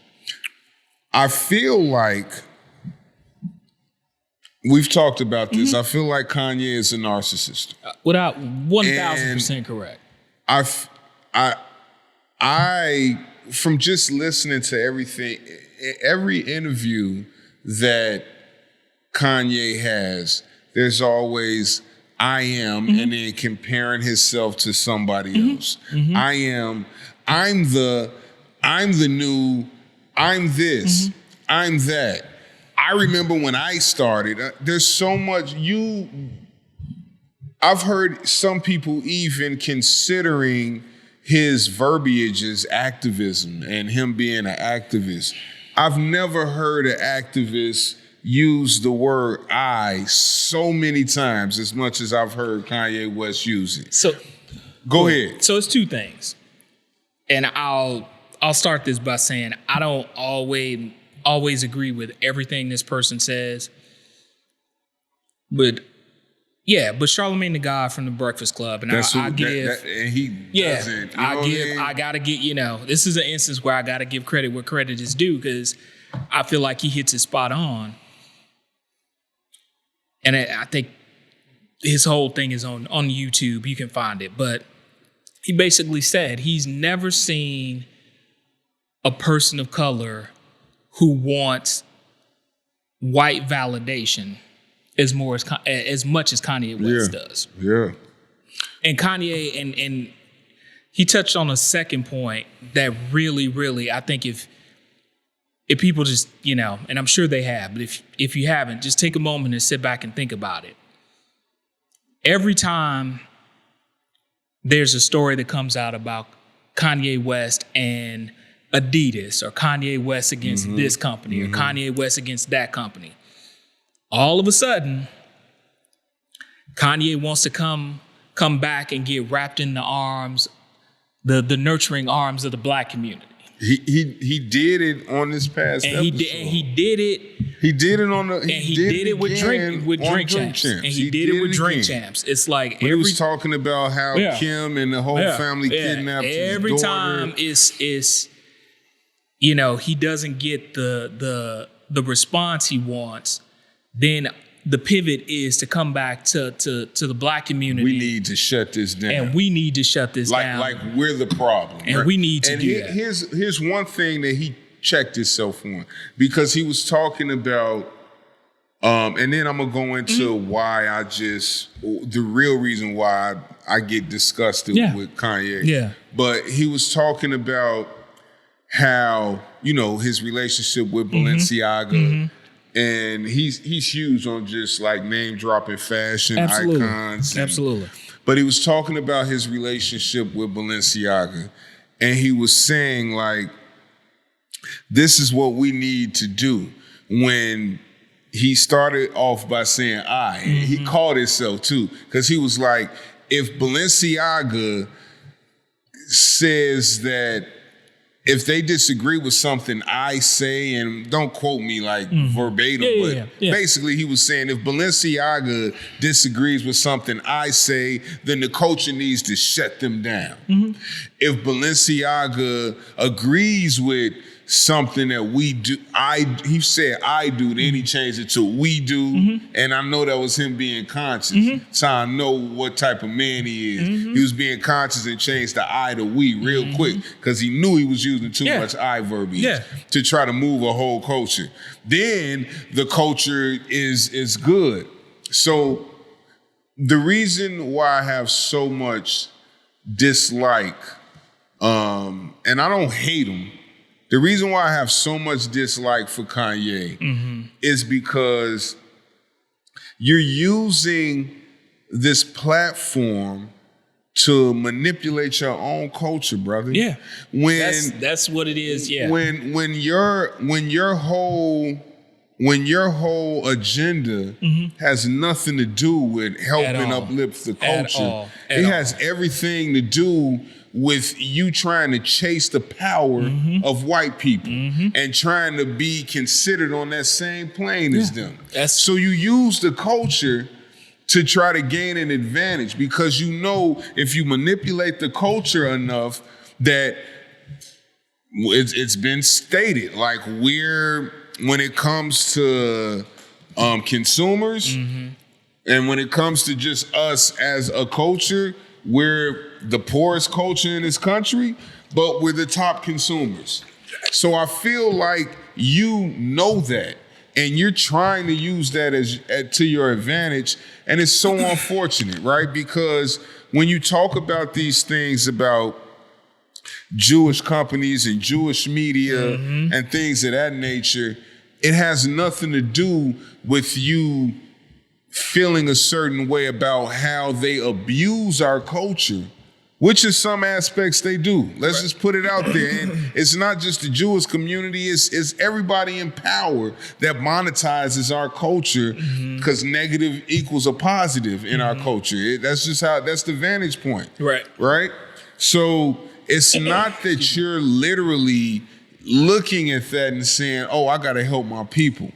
S1: I feel like, we've talked about this, I feel like Kanye is a narcissist.
S3: Without 1,000% correct.
S1: I, from just listening to every interview that Kanye has, there's always I am, and then comparing himself to somebody else. I'm the new, I'm this, I'm that. I remember when I started, there's so much I've heard some people even considering his verbiage as activism and him being an activist. I've never heard an activist use the word I so many times as much as I've heard Kanye West use it.
S3: So
S1: go ahead.
S3: So it's two things. And I'll start this by saying I don't always agree with everything this person says. But Charlamagne the God from the Breakfast Club, and I gotta get, this is an instance where I gotta give credit where credit is due, because I feel like he hits it spot on. And I think his whole thing is on YouTube. You can find it. But he basically said he's never seen a person of color who wants white validation as much as Kanye West does.
S1: Yeah.
S3: And Kanye, and he touched on a second point that really, really, I think if people just, and I'm sure they have, but if you haven't, just take a moment and sit back and think about it. Every time there's a story that comes out about Kanye West and Adidas, or Kanye West against this company, or Kanye West against that company, all of a sudden, Kanye wants to come back and get wrapped in the arms, the nurturing arms of the black community.
S1: He did it on this past episode.
S3: He did it.
S1: He did it on the.
S3: He did it with Drink Champs. And he did it with Drink Champs. It's like
S1: he was talking about how Kim and the whole family kidnapped
S3: every
S1: his
S3: time
S1: daughter.
S3: is he doesn't get the response he wants, then the pivot is to come back to the black community.
S1: We need to shut this down.
S3: And we need to shut this down.
S1: Like we're the problem.
S3: And
S1: right?
S3: we need to do that.
S1: Here's one thing that he checked himself on, because he was talking about, and then I'm going to go into why the real reason why I get disgusted with Kanye.
S3: Yeah.
S1: But he was talking about how, his relationship with Balenciaga, and he's huge on just like name dropping fashion icons.
S3: Absolutely.
S1: But he was talking about his relationship with Balenciaga, and he was saying like, this is what we need to do. When he started off by saying he called himself too, because he was like, if Balenciaga says that, if they disagree with something I say, and don't quote me like verbatim, but basically he was saying if Balenciaga disagrees with something I say, then the culture needs to shut them down. If Balenciaga agrees with something that we do, he said I do, then he changed it to we do, and I know that was him being conscious. So I know what type of man he is. He was being conscious and changed the I to we real quick, because he knew he was using too much I verbiage to try to move a whole culture. Then the culture is good. So the reason why I have so much dislike, and I don't hate him, the reason why I have so much dislike for Kanye is because you're using this platform to manipulate your own culture, brother.
S3: Yeah, that's what it is. Yeah,
S1: when your whole agenda has nothing to do with helping uplift the culture, it has everything to do with you trying to chase the power of white people and trying to be considered on that same plane as them. So you use the culture to try to gain an advantage, because if you manipulate the culture enough, that it's been stated, like when it comes to consumers and when it comes to just us as a culture, we're the poorest culture in this country, but we're the top consumers. So I feel like you know that, and you're trying to use that to your advantage, and it's so unfortunate, right? Because when you talk about these things about Jewish companies and Jewish media and things of that nature, it has nothing to do with you feeling a certain way about how they abuse our culture, which is some aspects they do. Let's just put it out there. And it's not just the Jewish community, it's everybody in power that monetizes our culture, because negative equals a positive in our culture. That's the vantage point. Right? So it's not that you're literally looking at that and saying, oh, I gotta help my people.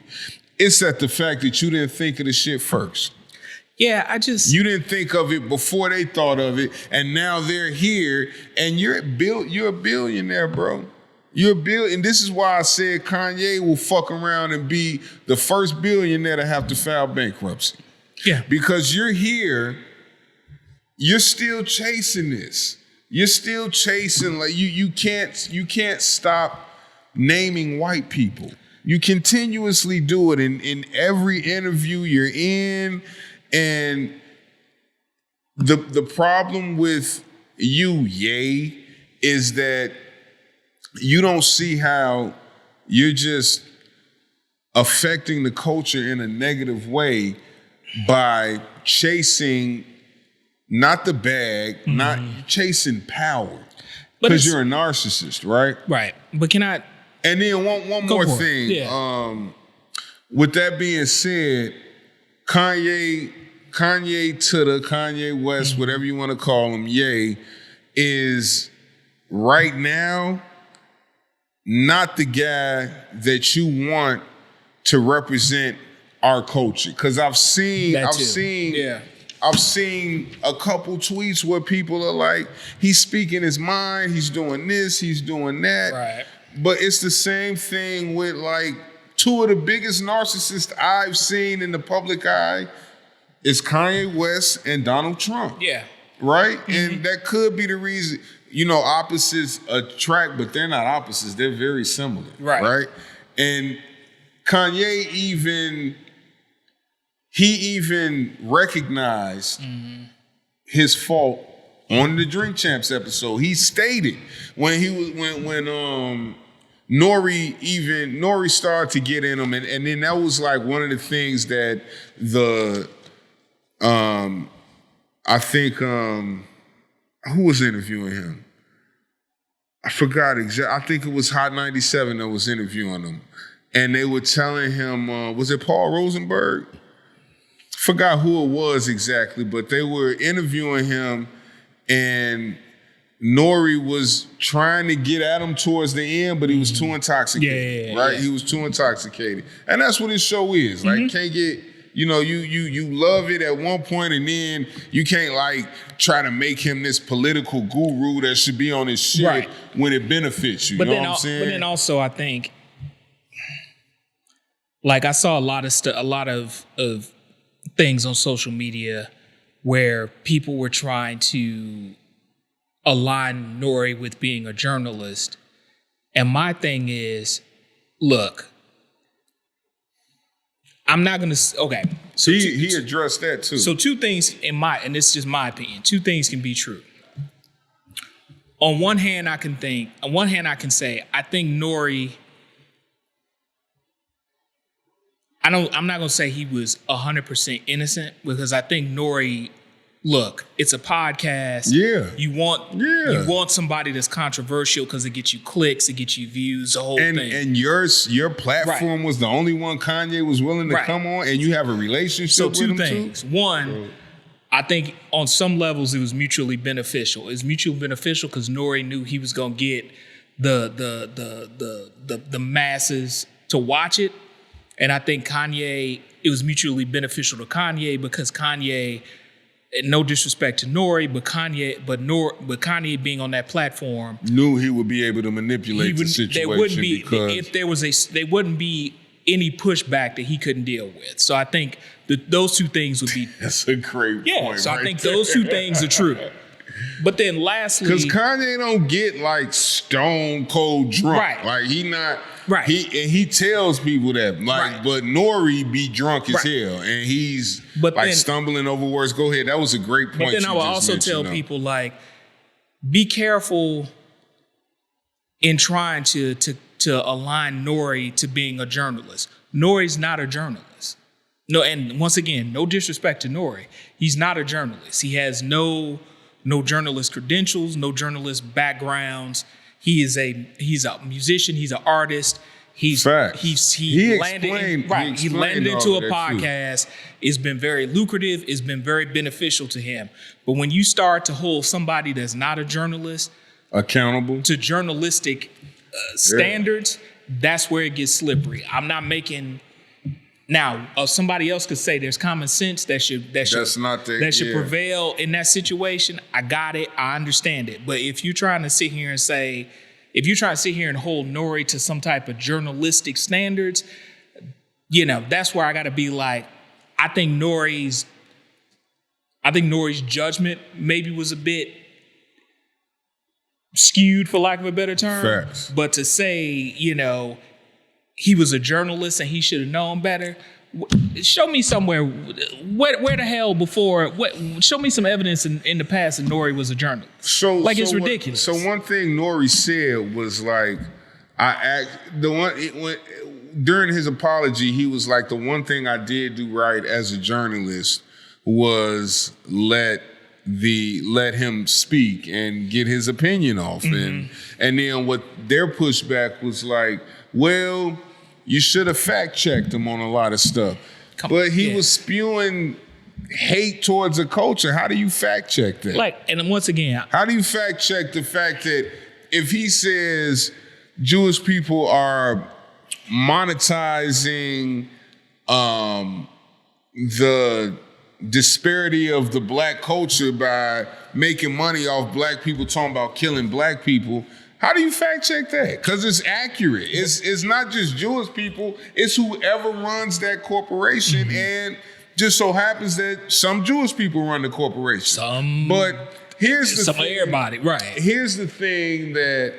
S1: It's at the fact that you didn't think of the shit first.
S3: Yeah, you
S1: didn't think of it before they thought of it, and now they're here, and you're a billionaire, bro. You're a billion, and this is why I said Kanye will fuck around and be the first billionaire to have to file bankruptcy.
S3: Yeah.
S1: Because you're here, you're still chasing this. You're still chasing, like you can't stop naming white people. You continuously do it in every interview you're in. And the problem with you, Ye, is that you don't see how you're just affecting the culture in a negative way by chasing not the bag, not chasing power. Because you're a narcissist, right?
S3: Right. But can I...
S1: And then one more thing.
S3: Yeah.
S1: With that being said, Kanye to the Kanye West, whatever you want to call him, Ye, is right now not the guy that you want to represent our culture. Because I've seen a couple tweets where people are like, he's speaking his mind, he's doing this, he's doing that.
S3: Right.
S1: But it's the same thing with like two of the biggest narcissists I've seen in the public eye is Kanye West and Donald Trump.
S3: Yeah.
S1: Right? And that could be the reason, opposites attract, but they're not opposites. They're very similar. Right? And Kanye even recognized his fault on the Drink Champs episode. He stated when Nori started to get in him, and then that was like one of the things that I think who was interviewing him? I forgot exactly. I think it was Hot 97 that was interviewing him, and they were telling him, was it Paul Rosenberg? Forgot who it was exactly, but they were interviewing him, and Nori was trying to get at him towards the end, but he was too intoxicated. Right? He was too intoxicated. And that's what his show is. Like, can't get, you love it at one point, and then you can't like try to make him this political guru that should be on his shit when it benefits you.
S3: But
S1: you know what I'm saying?
S3: But then also I think, like, I saw a lot of things on social media where people were trying to align Nori with being a journalist. And my thing is, look, I'm not going to, okay. So
S1: he addressed that too.
S3: So two things and this is just my opinion, two things can be true. On one hand, I can say, I think Nori, I'm not going to say he was 100% innocent, because I think Nori, look, it's a podcast.
S1: Yeah.
S3: You want somebody that's controversial because it gets you clicks, it gets you views, the whole thing.
S1: And your platform was the only one Kanye was willing to come on, and you have a relationship with him too?
S3: So two things. One, I think on some levels it was mutually beneficial. It was mutually beneficial because Nori knew he was going to get the masses to watch it. And I think it was mutually beneficial to Kanye because Kanye, no disrespect to Nori, but Kanye being on that platform,
S1: knew he would be able to manipulate the situation.
S3: There wouldn't be any pushback that he couldn't deal with. So I think those two things would be.
S1: That's a great point.
S3: So I think those two things are true. But then lastly,
S1: because Kanye don't get like stone cold drunk.
S3: Right.
S1: Like he not.
S3: Right.
S1: He tells people that, like, but Nori be drunk as hell, and he's stumbling over words. Go ahead. That was a great point.
S3: But then I will also tell people, like, be careful in trying to align Nori to being a journalist. Nori's not a journalist. No, and once again, no disrespect to Nori. He's not a journalist. He has no journalist credentials, no journalist backgrounds. He's a musician. He's an artist. He landed into a podcast. It's been very lucrative. It's been very beneficial to him. But when you start to hold somebody that's not a journalist
S1: accountable to
S3: journalistic standards, that's where it gets slippery. I'm not making. Now, somebody else could say there's common sense that should prevail in that situation. I got it. I understand it. But if you're trying to sit here and hold Nori to some type of journalistic standards, that's where I got to be like, I think Nori's judgment maybe was a bit skewed, for lack of a better term.
S1: Facts.
S3: But to say, he was a journalist and he should have known better. Show me somewhere where the hell before show me some evidence in the past that Nori was a journalist. It's ridiculous.
S1: So one thing Nori said was like, during his apology, he was like, the one thing I did do right as a journalist was let him speak and get his opinion off. And then what their pushback was like, well, you should have fact checked him on a lot of stuff. But he was spewing hate towards the culture. How do you fact check that?
S3: And once again,
S1: how do you fact check the fact that if he says Jewish people are monetizing the disparity of the black culture by making money off black people talking about killing black people, how do you fact check that? Because it's accurate. It's not just Jewish people, it's whoever runs that corporation. And just so happens that some Jewish people run the corporation. But here's the thing.
S3: Everybody, right.
S1: Here's the thing that,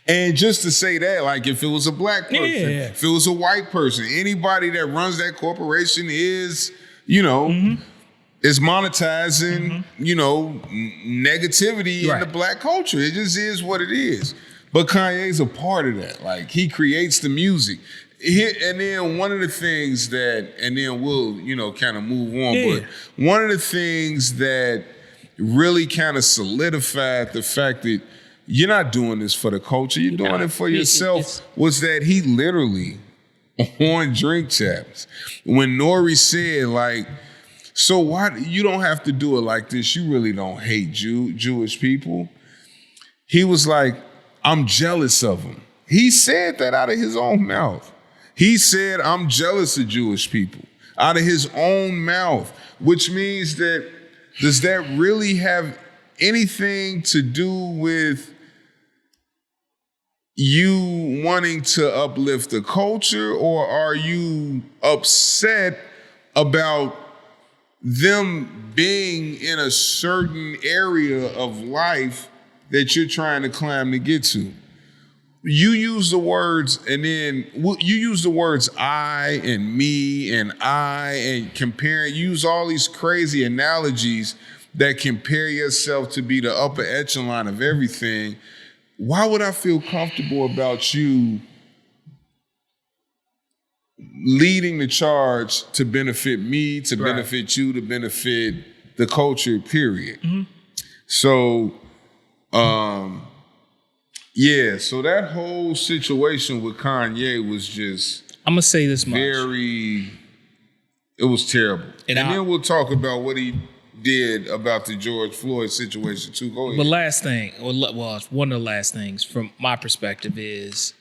S1: and just to say that, like if it was a black person, if it was a white person, anybody that runs that corporation is, is monetizing, negativity in the black culture. It just is what it is. But Kanye's a part of that. Like, he creates the music. And then one of the things that, and then we'll, kind of move on, but one of the things that really kind of solidified the fact that you're not doing this for the culture, you're doing it for yourself, was that he literally, on Drink Champs, when Nori said, like, so why you don't have to do it like this? You really don't hate Jewish people. He was like, I'm jealous of them. He said that out of his own mouth. He said, I'm jealous of Jewish people out of his own mouth, which means that, does that really have anything to do with you wanting to uplift the culture, or are you upset about them being in a certain area of life that you're trying to climb to get to? You use the words, and then you use the words I and me and comparing, use all these crazy analogies that compare yourself to be the upper echelon of everything. Why would I feel comfortable about you leading the charge to benefit me, to benefit you, to benefit the culture, period? So, so that whole situation with Kanye was just,
S3: I'm going to say this much.
S1: It was terrible. And then we'll talk about what he did about the George Floyd situation too. Go ahead.
S3: The last thing, well, one of the last things from my perspective is,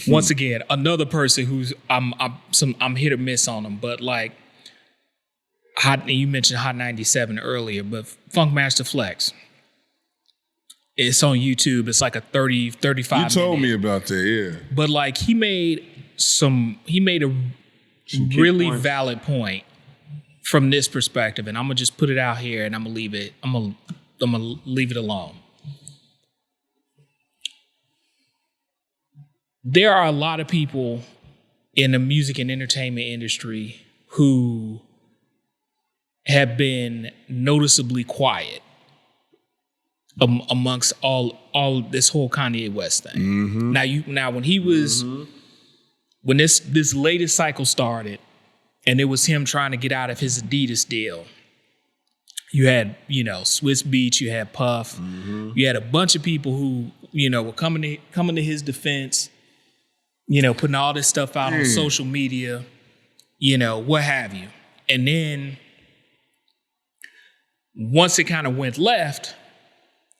S3: once again, another person who's I'm hit or miss on him, but like you mentioned Hot 97 earlier, but Funkmaster Flex. It's on YouTube. It's like a 35
S1: You told me about that, yeah.
S3: But like he made a really valid point from this perspective, and I'm gonna just put it out here, and I'm gonna leave it alone. There are a lot of people in the music and entertainment industry who have been noticeably quiet amongst all this whole Kanye West thing. Now when he was when this latest cycle started, and it was him trying to get out of his Adidas deal, you had Swiss Beats, you had Puff, you had a bunch of people who were coming to his defense, putting all this stuff out on social media, what have you. And then once it kind of went left,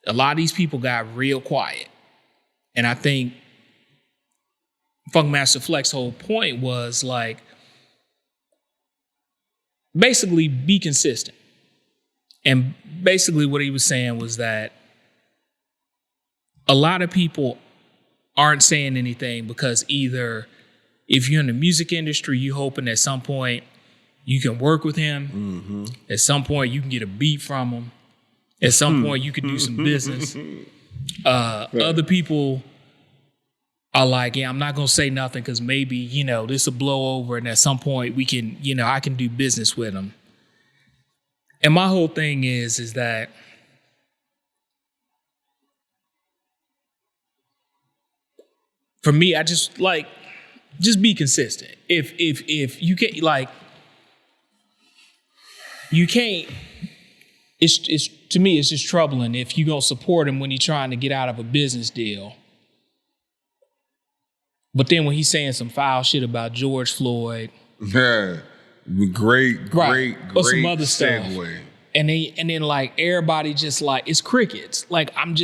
S3: a lot of these people got real quiet. And I think Funkmaster Flex's whole point was like, basically be consistent. And basically what he was saying was that a lot of people aren't saying anything because either if you're in the music industry, you hoping at some point you can work with him. At some point you can get a beat from him. At some point you can do some business. Other people are like, yeah, I'm not going to say nothing because maybe, this will blow over and at some point we can, I can do business with him. And my whole thing is that for me, I just be consistent. If you can't, you can't, it's to me, it's just troubling if you gonna support him when he's trying to get out of a business deal. But then when he's saying some foul shit about George Floyd.
S1: Yeah. Great
S3: or some other
S1: segue.
S3: Stuff. And then everybody just it's crickets. I'm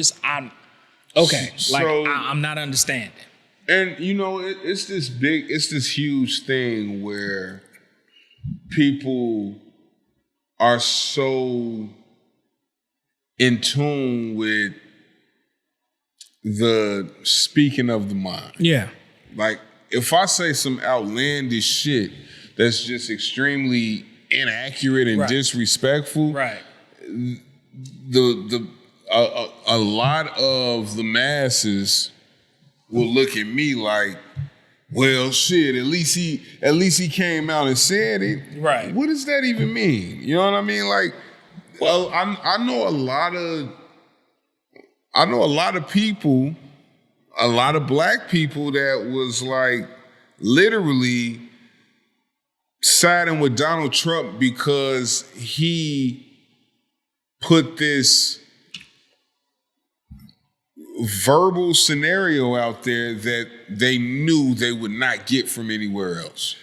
S3: okay. I'm not understanding.
S1: And it's this huge thing where people are so in tune with the speaking of the mind.
S3: Yeah.
S1: If I say some outlandish shit that's just extremely inaccurate and disrespectful,
S3: right?
S1: A lot of the masses will look at me like, well, shit. At least he came out and said it.
S3: Right.
S1: What does that even mean? You know what I mean? Well, I know a lot of people, a lot of black people that was literally siding with Donald Trump because he put this verbal scenario out there that they knew they would not get from anywhere else.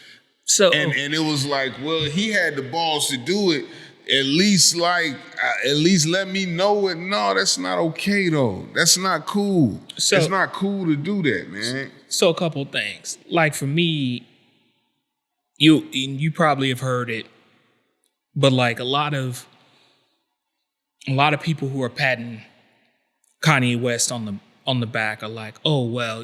S3: So
S1: and it was well, he had the balls to do it. At least let me know it. No, that's not okay though. That's not cool. So, it's not cool to do that, man.
S3: So a couple things. For me, you probably have heard it, but a lot of people who are patting Kanye West on the back are like, oh well,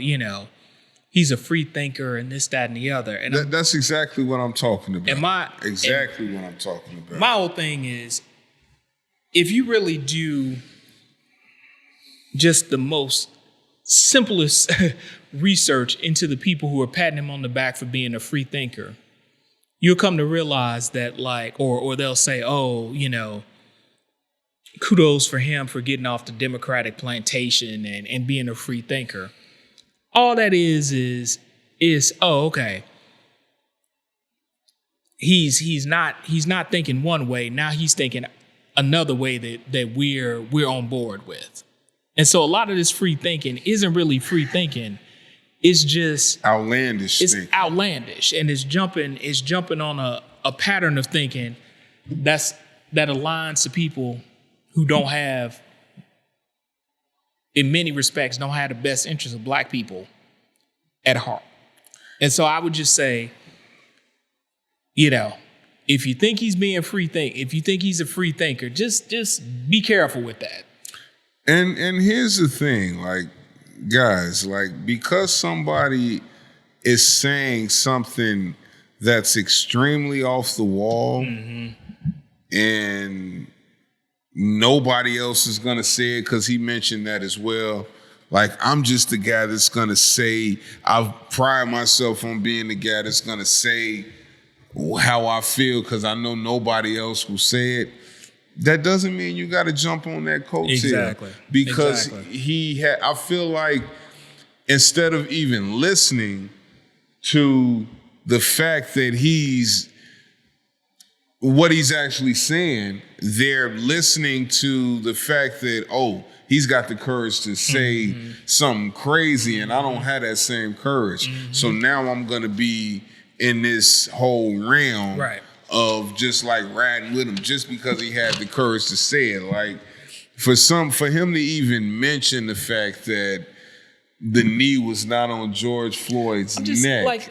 S3: he's a free thinker and this, that, and the other. And
S1: that's exactly what I'm talking about.
S3: What
S1: I'm talking about.
S3: My whole thing is, if you really do just the most simplest research into the people who are patting him on the back for being a free thinker, you'll come to realize that or they'll say, oh, kudos for him for getting off the Democratic plantation and being a free thinker. All that is oh, okay. He's not thinking one way. Now he's thinking another way that we're on board with. And so a lot of this free thinking isn't really free thinking. It's just
S1: outlandish.
S3: It's outlandish, and it's jumping on a pattern of thinking that aligns to people who don't have, in many respects, don't have the best interests of black people at heart. And so I would just say, if you think he's being if you think he's a free thinker, just be careful with that.
S1: And here's the thing, guys, because somebody is saying something that's extremely off the wall, and nobody else is gonna say it because he mentioned that as well. I'm just the guy that's gonna say, I pride myself on being the guy that's gonna say how I feel because I know nobody else will say it. That doesn't mean you got to jump on that coattail.
S3: Exactly.
S1: Because I feel like instead of even listening to the fact that what he's actually saying, they're listening to the fact that, oh, he's got the courage to say something crazy and I don't have that same courage. So now I'm going to be in this whole realm of just riding with him just because he had the courage to say it. For him to even mention the fact that the knee was not on George Floyd's neck.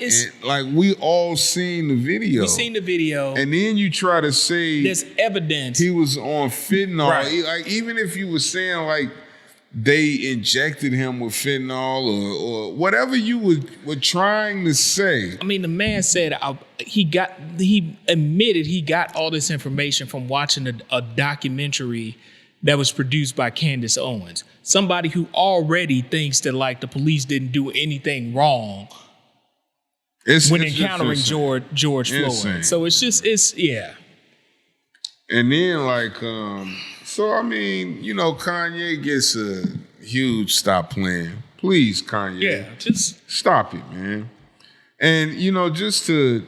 S1: We all seen the video.
S3: We seen the video.
S1: And then you try to say
S3: there's evidence
S1: he was on fentanyl. Even if you were saying they injected him with fentanyl or whatever you were trying to say.
S3: I mean, the man said he admitted he got all this information from watching a documentary that was produced by Candace Owens, somebody who already thinks that like the police didn't do anything wrong when encountering George Floyd. So it's yeah.
S1: And then like, so I mean, you know, Kanye gets a huge stop playing. Please, Kanye.
S3: Yeah, just
S1: stop it, man. And you know, just to,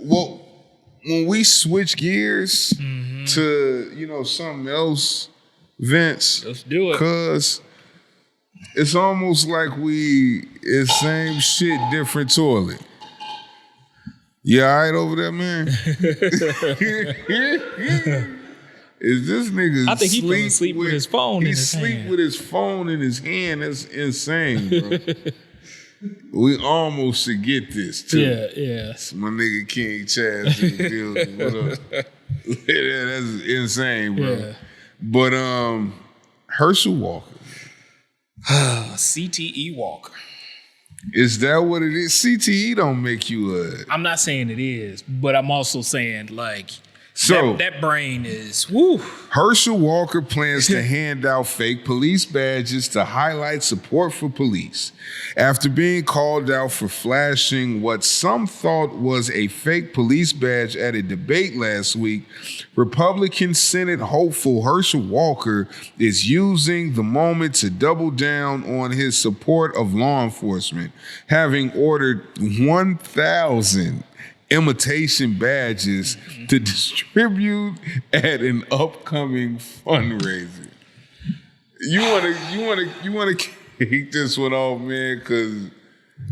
S1: well, when we switch gears to, you know, something else, Vince.
S3: Let's do it.
S1: Cause it's almost like it's same shit, different toilet. You all right over there, man? Is this nigga
S3: I think he asleep with his phone in his hand. He sleep
S1: with his phone in his hand. That's insane, bro. We almost should get this, too.
S3: Yeah.
S1: It's my nigga King Chaz in the building. What up? That's insane, bro.
S3: Yeah.
S1: But Herschel Walker.
S3: CTE Walker.
S1: Is that what it is? CTE don't make you
S3: I'm not saying it is, but I'm also saying like
S1: so
S3: that brain is woo.
S1: Herschel Walker plans to hand out fake police badges to highlight support for police. After being called out for flashing what some thought was a fake police badge at a debate last week, Republican Senate hopeful Herschel Walker is using the moment to double down on his support of law enforcement, having ordered 1,000 imitation badges to distribute at an upcoming fundraiser. You wanna kick this one off, man, because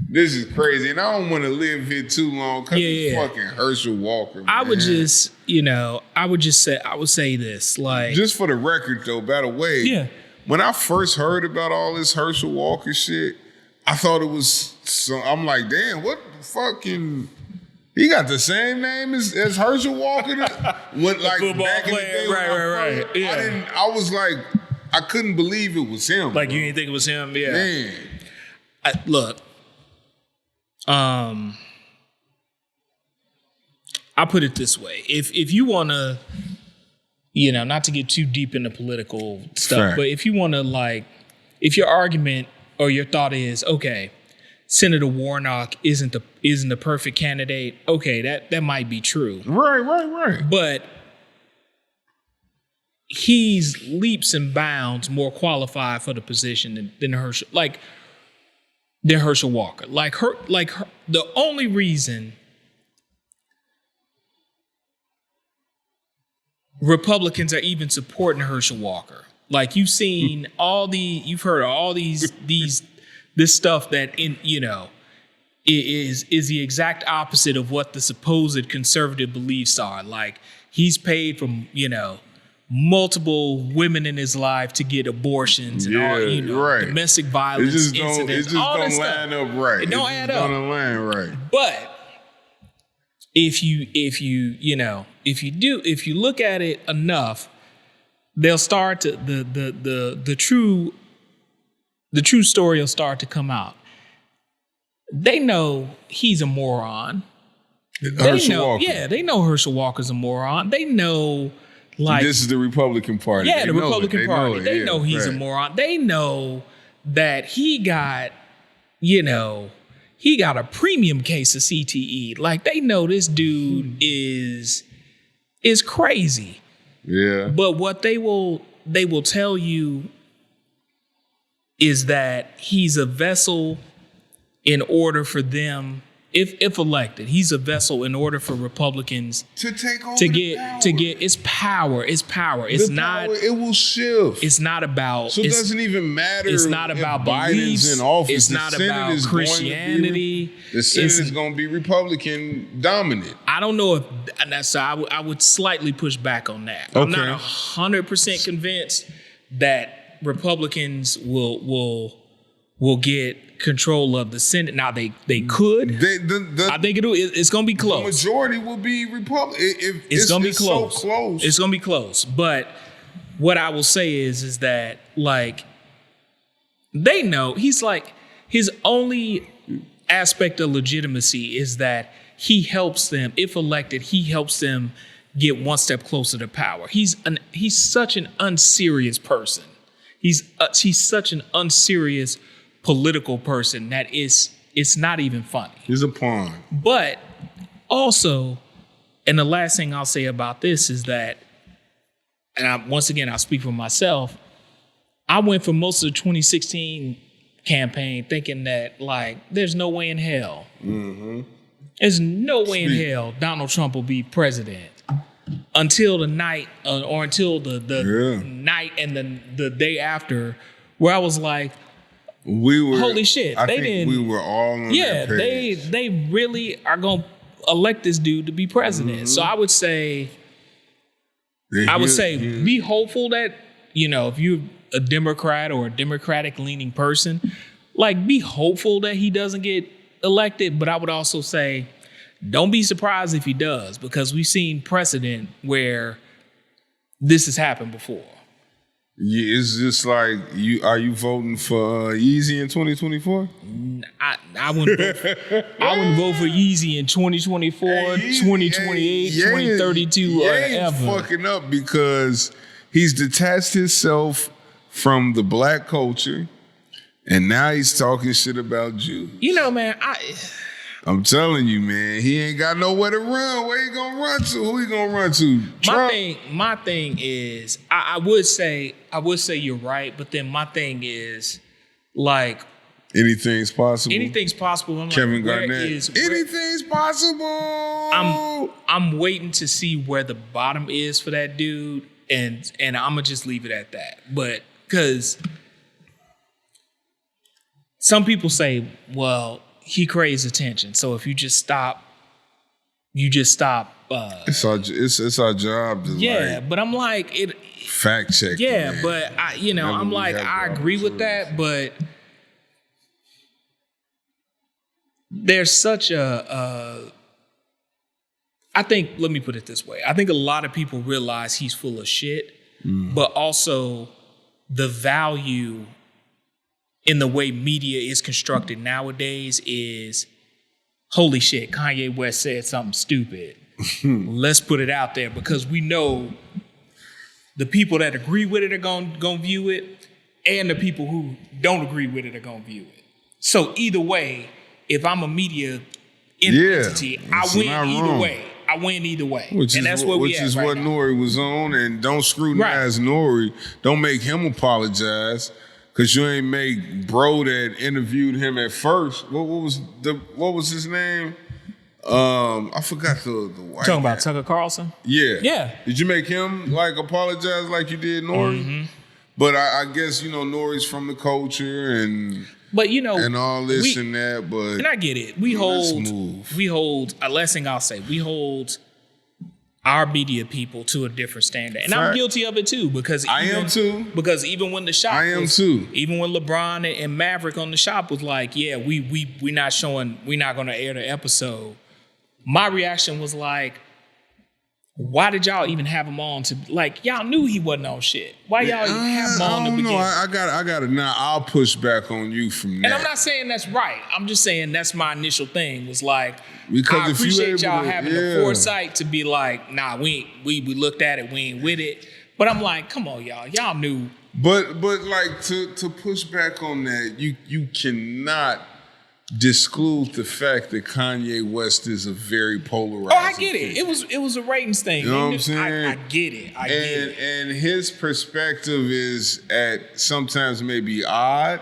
S1: this is crazy, and I don't want to live here too long because it's fucking Herschel Walker. Man.
S3: I would say this, like,
S1: just for the record, though. By the way, when I first heard about all this Herschel Walker shit, I thought it was. I'm like, damn, what the fucking. He got the same name as Herschel Walker. What, like
S3: football
S1: back
S3: player,
S1: in the day,
S3: right. Yeah.
S1: I was like, I couldn't believe it was him.
S3: Like,
S1: bro.
S3: you didn't think it was him? Yeah.
S1: Man.
S3: Look, I'll put it this way: if you want to, you know, not to get too deep into political stuff, but if you want to, like, if your argument or your thought is, okay, Senator Warnock isn't the perfect candidate. Okay, that might be true.
S1: Right.
S3: But he's leaps and bounds more qualified for the position than Herschel Walker. The only reason Republicans are even supporting Herschel Walker, like you've heard all these this stuff that is the exact opposite of what the supposed conservative beliefs are. Like, he's paid from, multiple women in his life to get abortions and all, domestic violence incidents.
S1: It just
S3: all
S1: don't
S3: that
S1: line
S3: stuff.
S1: up right.
S3: It don't add up.
S1: Don't line right.
S3: But if you look at it enough, they'll start to the true story will start to come out. They know he's a moron. They know Herschel Walker's a moron. They know, like,
S1: this is the Republican Party.
S3: Yeah, the Republican Party. They know he's a moron. They know that he got a premium case of CTE. Like, they know this dude is crazy.
S1: Yeah.
S3: But what they will tell you is that he's a vessel in order for them, if elected, he's a vessel in order for Republicans
S1: to take over
S3: to get its power. It's power. It
S1: will shift.
S3: It's not about.
S1: So it doesn't even matter.
S3: It's not about
S1: Biden's
S3: beliefs.
S1: in office.
S3: It's not about Christianity.
S1: The Senate is going to be Republican dominant.
S3: I don't know if that's. I would slightly push back on that. Okay. I'm not 100% convinced that Republicans will get control of the Senate. Now they could. I think it's going to be close.
S1: The majority will be Republican.
S3: It's going to be close.
S1: So close.
S3: It's going to be close. But what I will say is that like they know he's like his only aspect of legitimacy is that he helps them, if elected, he helps them get one step closer to power. He's such an unserious person. He's such an unserious political person that it's not even funny.
S1: He's a pawn.
S3: But also, and the last thing I'll say about this is that, and once again, I'll speak for myself, I went for most of the 2016 campaign thinking that, like, there's no way in hell. Mm-hmm. There's no way in hell Donald Trump will be president until the night or until the night and the day after, where I was like, holy shit.
S1: I think we were all on that page.
S3: they really are going to elect this dude to be president. Mm-hmm. So I would say, be hopeful that, if you're a Democrat or a Democratic leaning person, like, be hopeful that he doesn't get elected. But I would also say, don't be surprised if he does, because we've seen precedent where this has happened before.
S1: Yeah, it's just like, are you voting for Yeezy in 2024?
S3: I wouldn't vote for Yeezy in 2024, 2028, 2032, or ever.
S1: He's fucking up because he's detached himself from the black culture, and now he's talking shit about Jews.
S3: Man,
S1: I'm telling you, man, he ain't got nowhere to run. Where he gonna run to? Who he gonna run to? Trump?
S3: My thing is, I would say you're right, but then my thing is, like,
S1: anything's possible.
S3: Anything's possible. I'm
S1: Kevin
S3: like,
S1: Garnett. Anything's possible.
S3: I'm waiting to see where the bottom is for that dude, and I'm gonna just leave it at that. But because some people say, well, he craves attention. So if you just stop. It's
S1: our job to
S3: but I'm like it.
S1: Fact check.
S3: Yeah,
S1: man.
S3: but I'm like I agree with that, but there's such a. I think. Let me put it this way. I think a lot of people realize he's full of shit, but also the value in the way media is constructed nowadays is, holy shit, Kanye West said something stupid. Let's put it out there, because we know the people that agree with it are gonna view it, and the people who don't agree with it are gonna view it. So either way, if I'm a media entity, I win either way. I win either way. Which is what
S1: Nori was on, and don't scrutinize Nori. Don't make him apologize. Cause you ain't make bro that interviewed him at first. What was his name? I forgot the white
S3: talking
S1: guy.
S3: about Tucker Carlson.
S1: Yeah. Did you make him like apologize like you did Nori? Mm-hmm. But I guess Nori's from the culture and all this and that. But
S3: and I get it. We hold. Last thing I'll say, we hold our media people to a different standard. And I'm guilty of it too, because
S1: I am too.
S3: Because even when the shop even when LeBron and Maverick on the shop was like, yeah, we're not gonna air the episode. My reaction was like, why did y'all even have him on to, like, y'all knew he wasn't on shit. Why y'all even have him on to begin?
S1: I got it. Now I'll push back on you from that.
S3: And I'm not saying that's right. I'm just saying that's my initial thing was like,
S1: because
S3: I appreciate y'all having the foresight to be like, nah, we looked at it, we ain't with it. But I'm like, come on, y'all knew.
S1: But like to push back on that, you cannot disclose the fact that Kanye West is a very polarized.
S3: Oh, I get it. It was a ratings thing.
S1: You know what I'm saying?
S3: I get it. I get it.
S1: And his perspective is at sometimes maybe odd,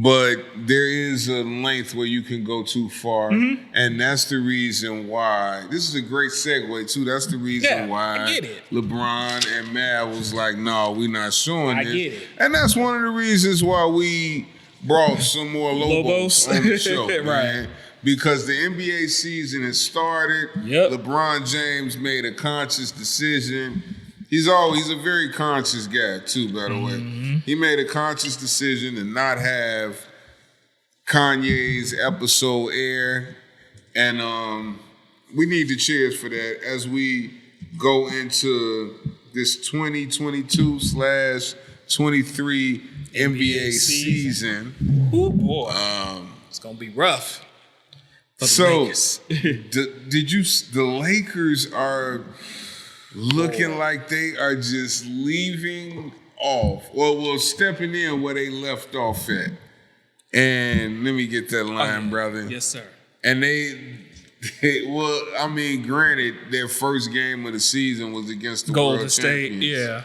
S1: but there is a length where you can go too far, and that's the reason why. This is a great segue too. That's the reason why
S3: I get it.
S1: LeBron and Mav was like, "No, we're not showing this."
S3: I get it.
S1: And that's one of the reasons why we brought some more logos on the show,
S3: right?
S1: Man. Because the NBA season has started.
S3: Yep.
S1: LeBron James made a conscious decision. He's a very conscious guy too, by the way. He made a conscious decision to not have Kanye's episode air, and we need to cheers for that as we go into this 2022/23 NBA season.
S3: Ooh, boy. It's gonna be rough.
S1: So, did you? The Lakers are looking like they are just leaving off, well, stepping in where they left off at. And let me get that line, brother.
S3: Yes, sir.
S1: And well, I mean, granted, their first game of the season was against the
S3: Golden
S1: World
S3: State,
S1: Champions,
S3: yeah.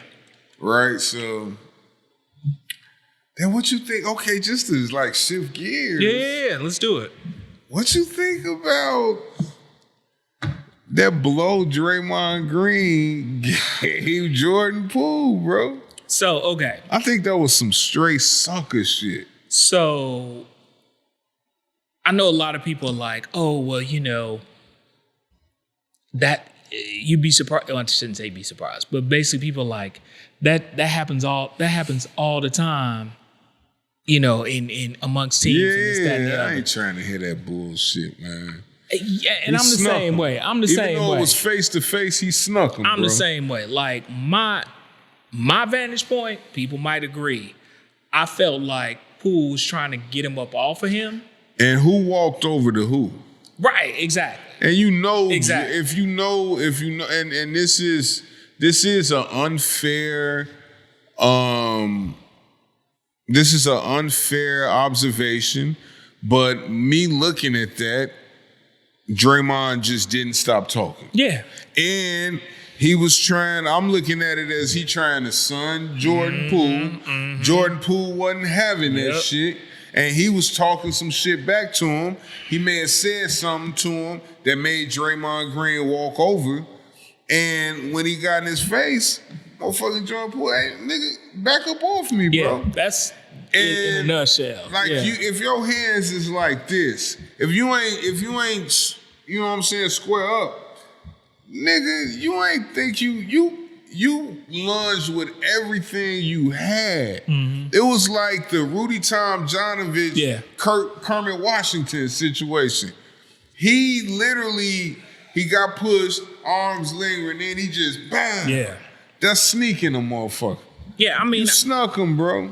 S1: right? So, then what you think? Okay, just to like shift gears.
S3: Yeah, let's do it.
S1: What you think about that blow Draymond Green gave Jordan Poole, bro?
S3: So, okay.
S1: I think that was some straight sucker shit.
S3: So, I know a lot of people are like, oh, well, you know, that you'd be surprised. Well, I shouldn't say be surprised, but basically people are like, that happens all the time, you know, in amongst teams.
S1: Yeah,
S3: and this, that, and the
S1: I
S3: other.
S1: ain't trying to hear that bullshit, man.
S3: Yeah, and I'm the same way.
S1: Even though it was face to face, he snuck him.
S3: I'm
S1: bro.
S3: the same way. Like my vantage point, people might agree. I felt like Poole was trying to get him up off of him.
S1: And who walked over to who?
S3: Right, exactly.
S1: And you know,
S3: Exactly.
S1: if you know, and this is an unfair, this is an unfair observation, but me looking at that, Draymond just didn't stop talking.
S3: Yeah.
S1: And he was trying, I'm looking at it as he trying to son Jordan Poole. Jordan Poole wasn't having that shit. And he was talking some shit back to him. He may have said something to him that made Draymond Green walk over. And when he got in his face, motherfucking Jordan Poole, hey, nigga, back up off me, bro.
S3: Yeah, that's in a nutshell.
S1: Like if your hands is like this, if you ain't, you know what I'm saying, square up, nigga, you ain't think you lunged with everything you had. It was like the Rudy Tomjanovich, Kermit Washington situation. He literally, he got pushed, arms lingering, then he just bam.
S3: Yeah.
S1: That's sneaking a motherfucker.
S3: Yeah, I mean,
S1: You snuck him, bro.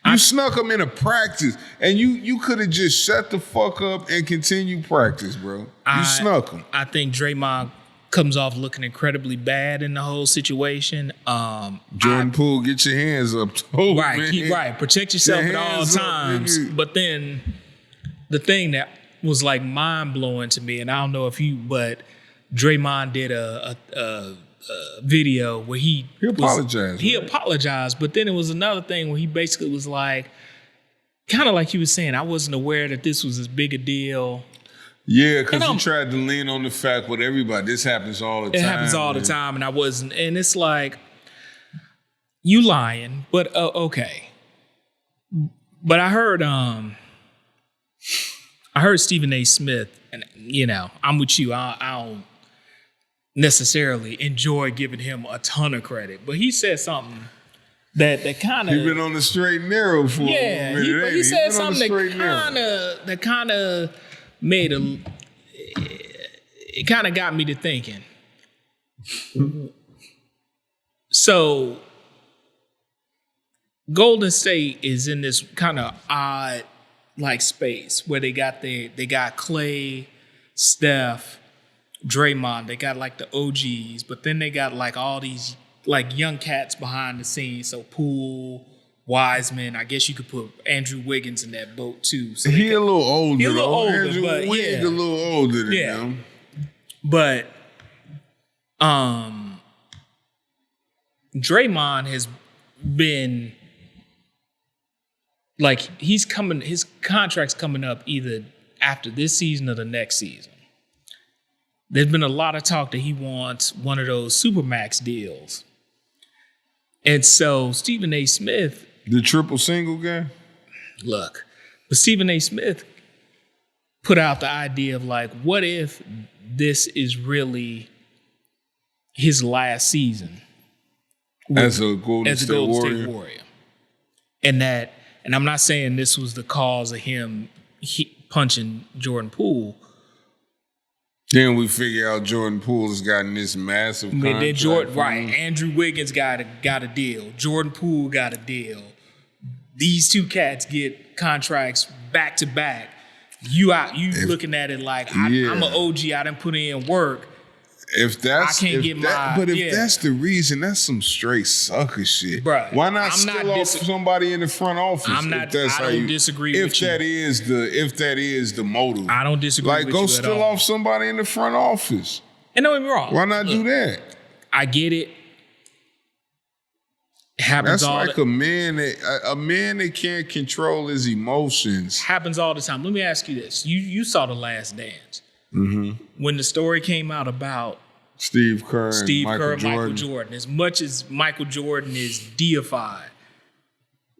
S1: You snuck him in a practice, and you could have just shut the fuck up and continued practice, bro. You snuck him.
S3: I think Draymond comes off looking incredibly bad in the whole situation.
S1: Jordan Poole, get your hands up.
S3: Right,
S1: Man.
S3: protect yourself
S1: Your
S3: at all
S1: hands up,
S3: times.
S1: nigga.
S3: But then the thing that was like mind blowing to me, and I don't know if but Draymond did a video where he
S1: apologized.
S3: He apologized, but then it was another thing where he basically was like, kind of like he was saying, I wasn't aware that this was as big a deal.
S1: Yeah, because he tried to lean on the fact with everybody. This happens all the time.
S3: It happens all the time, and I wasn't. And it's like, you lying, but okay. But I heard Stephen A. Smith, and you know, I'm with you. I don't necessarily enjoy giving him a ton of credit, but he said something that kind of
S1: He been on the straight and narrow for a minute.
S3: but he said something that kind of made it kind of got me to thinking. So Golden State is in this kind of odd like space where they got Clay, Steph, Draymond, they got like the OGs, but then they got like all these like young cats behind the scenes. So Poole, Wiseman, I guess you could put Andrew Wiggins in that boat too. So
S1: He a little older.
S3: He a little older,
S1: Andrew
S3: but
S1: Wiggins a little older than them.
S3: But Draymond has been like his contract's coming up either after this season or the next season. There's been a lot of talk that he wants one of those Supermax deals. And so Stephen A. Smith,
S1: the triple single guy?
S3: but Stephen A. Smith put out the idea of like, what if this is really his last season
S1: as a Golden State
S3: Warrior? And I'm not saying this was the cause of him punching Jordan Poole.
S1: Then we figure out Jordan Poole has gotten this massive contract.
S3: Then Jordan, right? Andrew Wiggins got a deal. Jordan Poole got a deal. These two cats get contracts back to back. You looking at it like I'm an OG. I done put in work.
S1: If that's that's the reason, that's some straight sucker shit.
S3: Bruh,
S1: why not steal off somebody in the front office?
S3: I don't disagree with you.
S1: If that is the motive,
S3: I don't disagree with you.
S1: Like, go steal off somebody in the front office.
S3: And don't get me wrong.
S1: Why not do that?
S3: I get it. Happens
S1: That's
S3: all
S1: like a man that can't control his emotions.
S3: Happens all the time. Let me ask you this: You saw The Last Dance.
S1: Mm-hmm.
S3: When the story came out about
S1: Steve Kerr,
S3: Michael Jordan, as much as Michael Jordan is deified,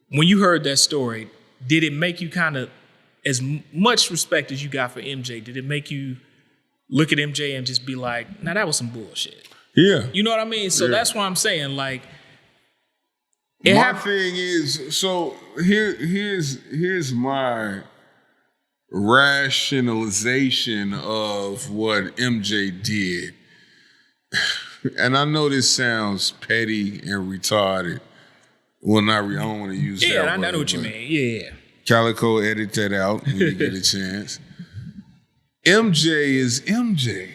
S3: when you heard that story, did it make you kind of, as much respect as you got for MJ, did it make you look at MJ and just be like, nah, that was some bullshit?
S1: Yeah.
S3: You know what I mean? So that's why I'm saying, like,
S1: my thing is, so here's my rationalization of what MJ did. And I know this sounds petty and retarded. Well, I don't want to use that word.
S3: Yeah, I know what you mean. Yeah.
S1: Calico, edit that out when you get a chance. MJ is MJ.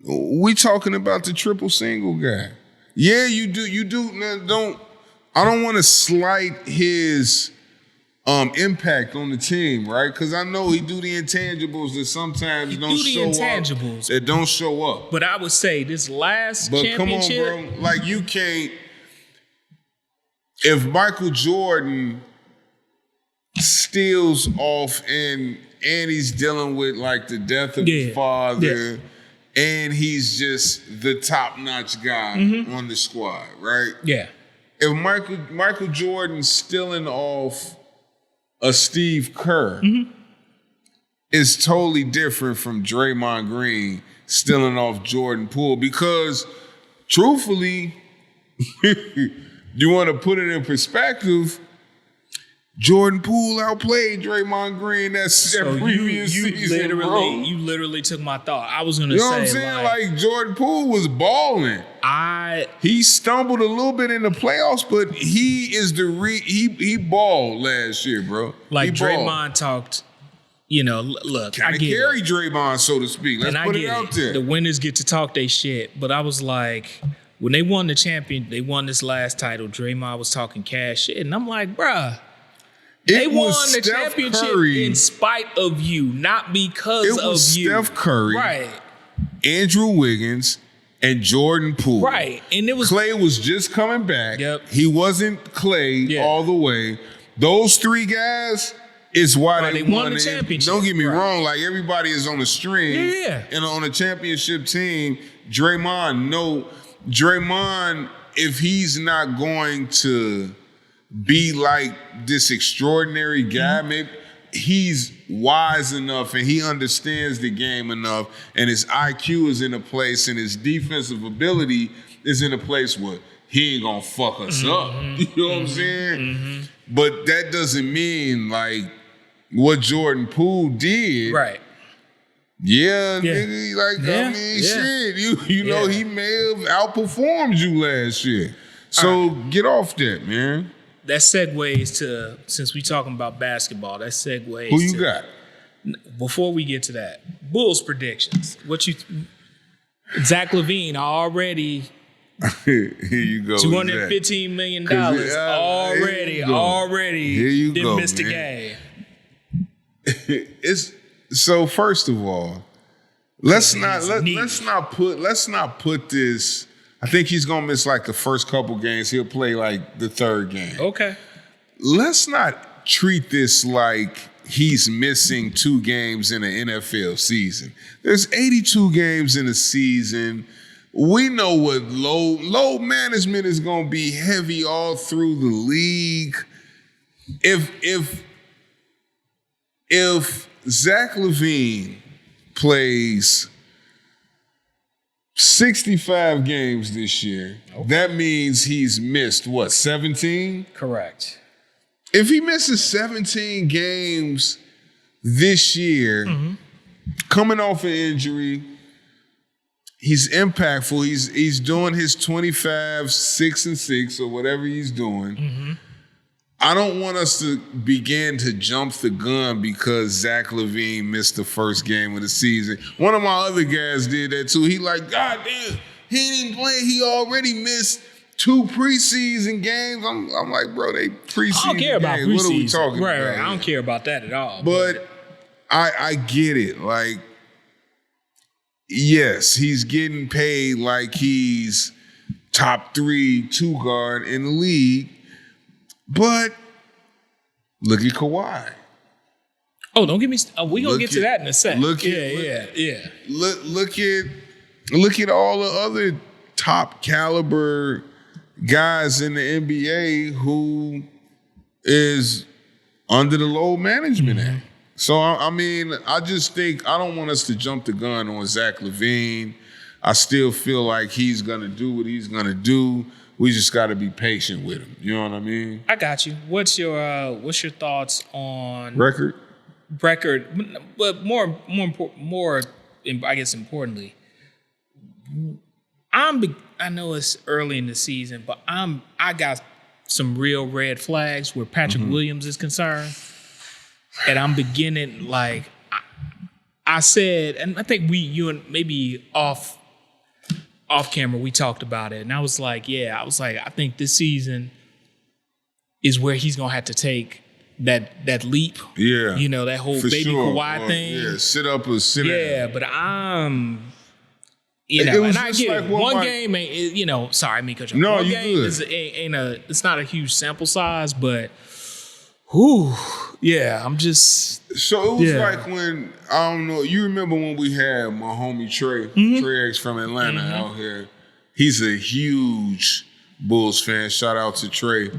S1: We talking about the triple single guy. Yeah, you do. Now, I don't want to slight his impact on the team, right? Because I know he do the intangibles that sometimes don't show up.
S3: But I would say this last championship.
S1: Come on, bro. Like, you can't. If Michael Jordan steals off and he's dealing with like the death of his father, and he's just the top-notch guy on the squad, right?
S3: Yeah.
S1: If Michael Jordan's stealing off a Steve Kerr, is totally different from Draymond Green stealing off Jordan Poole, because truthfully, you want to put it in perspective, Jordan Poole outplayed Draymond Green that previous season, bro.
S3: You literally took my thought. I was going to
S1: say,
S3: you know
S1: what I'm saying? Like Jordan Poole was balling. He stumbled a little bit in the playoffs, but he is he balled last year, bro.
S3: Like Draymond talked, look,
S1: kind of carry Draymond, so to speak. Let's put it out there.
S3: The winners get to talk their shit, but I was like, when they won they won this last title, Draymond was talking cash shit, and I'm like, bruh. They won the championship in spite of you, not because of you. It was
S1: Steph Curry,
S3: right?
S1: Andrew Wiggins, and Jordan Poole.
S3: Right. And it was
S1: Clay was just coming back.
S3: Yep.
S1: He wasn't Clay all the way. Those three guys is why they won
S3: the championship.
S1: Don't get me wrong, like everybody is on the string.
S3: Yeah.
S1: And on a championship team, Draymond, if he's not going to be like this extraordinary guy, maybe he's wise enough and he understands the game enough, and his IQ is in a place and his defensive ability is in a place where he ain't gonna fuck us up. You know what I'm saying? But that doesn't mean like what Jordan Poole did.
S3: Right.
S1: Yeah, nigga, like, I mean, shit, you know, he may have outperformed you last year. So get off that, man.
S3: That segues to, since we talking about basketball, that segues
S1: Who you got?
S3: Before we get to that, Bulls predictions. Zach LaVine already
S1: here you go.
S3: $215 million already.
S1: Here you
S3: didn't
S1: go,
S3: miss the
S1: man.
S3: game.
S1: So first of all, let's not put this. I think he's gonna miss like the first couple games. He'll play like the third game.
S3: Okay.
S1: Let's not treat this like he's missing 2 games in an NFL season. There's 82 games in a season. We know what load management is gonna be heavy all through the league. If Zach LaVine plays 65 games this year, that means he's missed, 17?
S3: Correct.
S1: If he misses 17 games this year, coming off an injury, he's impactful. He's doing his 25, 6 and 6 or whatever he's doing. Mm-hmm. I don't want us to begin to jump the gun because Zach LaVine missed the first game of the season. One of my other guys did that too. He like, God damn, he didn't play. He already missed 2 preseason games. I'm like, bro, they preseason
S3: I don't care about
S1: games.
S3: preseason.
S1: What are we talking about?
S3: Right. I don't care about that at all.
S1: But I get it. Like, yes, he's getting paid like he's top 3 2 guard in the league. But look at Kawhi.
S3: Oh, don't get me. We're going to get to that in a second.
S1: Look at all the other top caliber guys in the NBA who is under the load management act. So, I mean, I just think I don't want us to jump the gun on Zach LaVine. I still feel like he's going to do what he's going to do. We just got to be patient with him. You know what I mean?
S3: I got you. What's your thoughts on
S1: record?
S3: But more, I guess importantly, I know it's early in the season, but I got some real red flags where Patrick Williams is concerned, and I'm beginning like I said, and I think you and maybe off camera, we talked about it. And I was like, I think this season is where he's going to have to take that leap.
S1: Yeah.
S3: You know, that whole
S1: For
S3: baby
S1: sure.
S3: Kawhi thing.
S1: Yeah, sit up or sit down.
S3: Yeah, but and I get
S1: like
S3: it. One game ain't, sorry, me cut you off.
S1: No,
S3: One
S1: you
S3: game
S1: good.
S3: It's not a huge sample size, but whew, yeah, I'm just.
S1: So it was like when, I don't know, you remember when we had my homie Trey X from Atlanta out here. He's a huge Bulls fan. Shout out to Trey.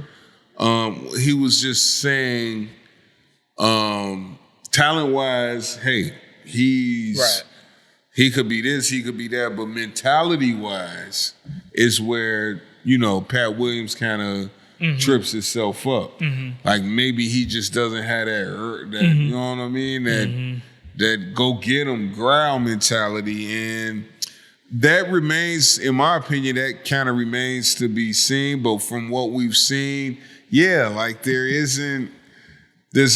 S1: He was just saying, talent-wise, hey, he could be this, he could be that, but mentality-wise is where, Pat Williams kind of trips himself up. Like maybe he just doesn't have that you know what I mean? That go get him growl mentality. And that remains, in my opinion, that kind of remains to be seen. But from what we've seen, like there's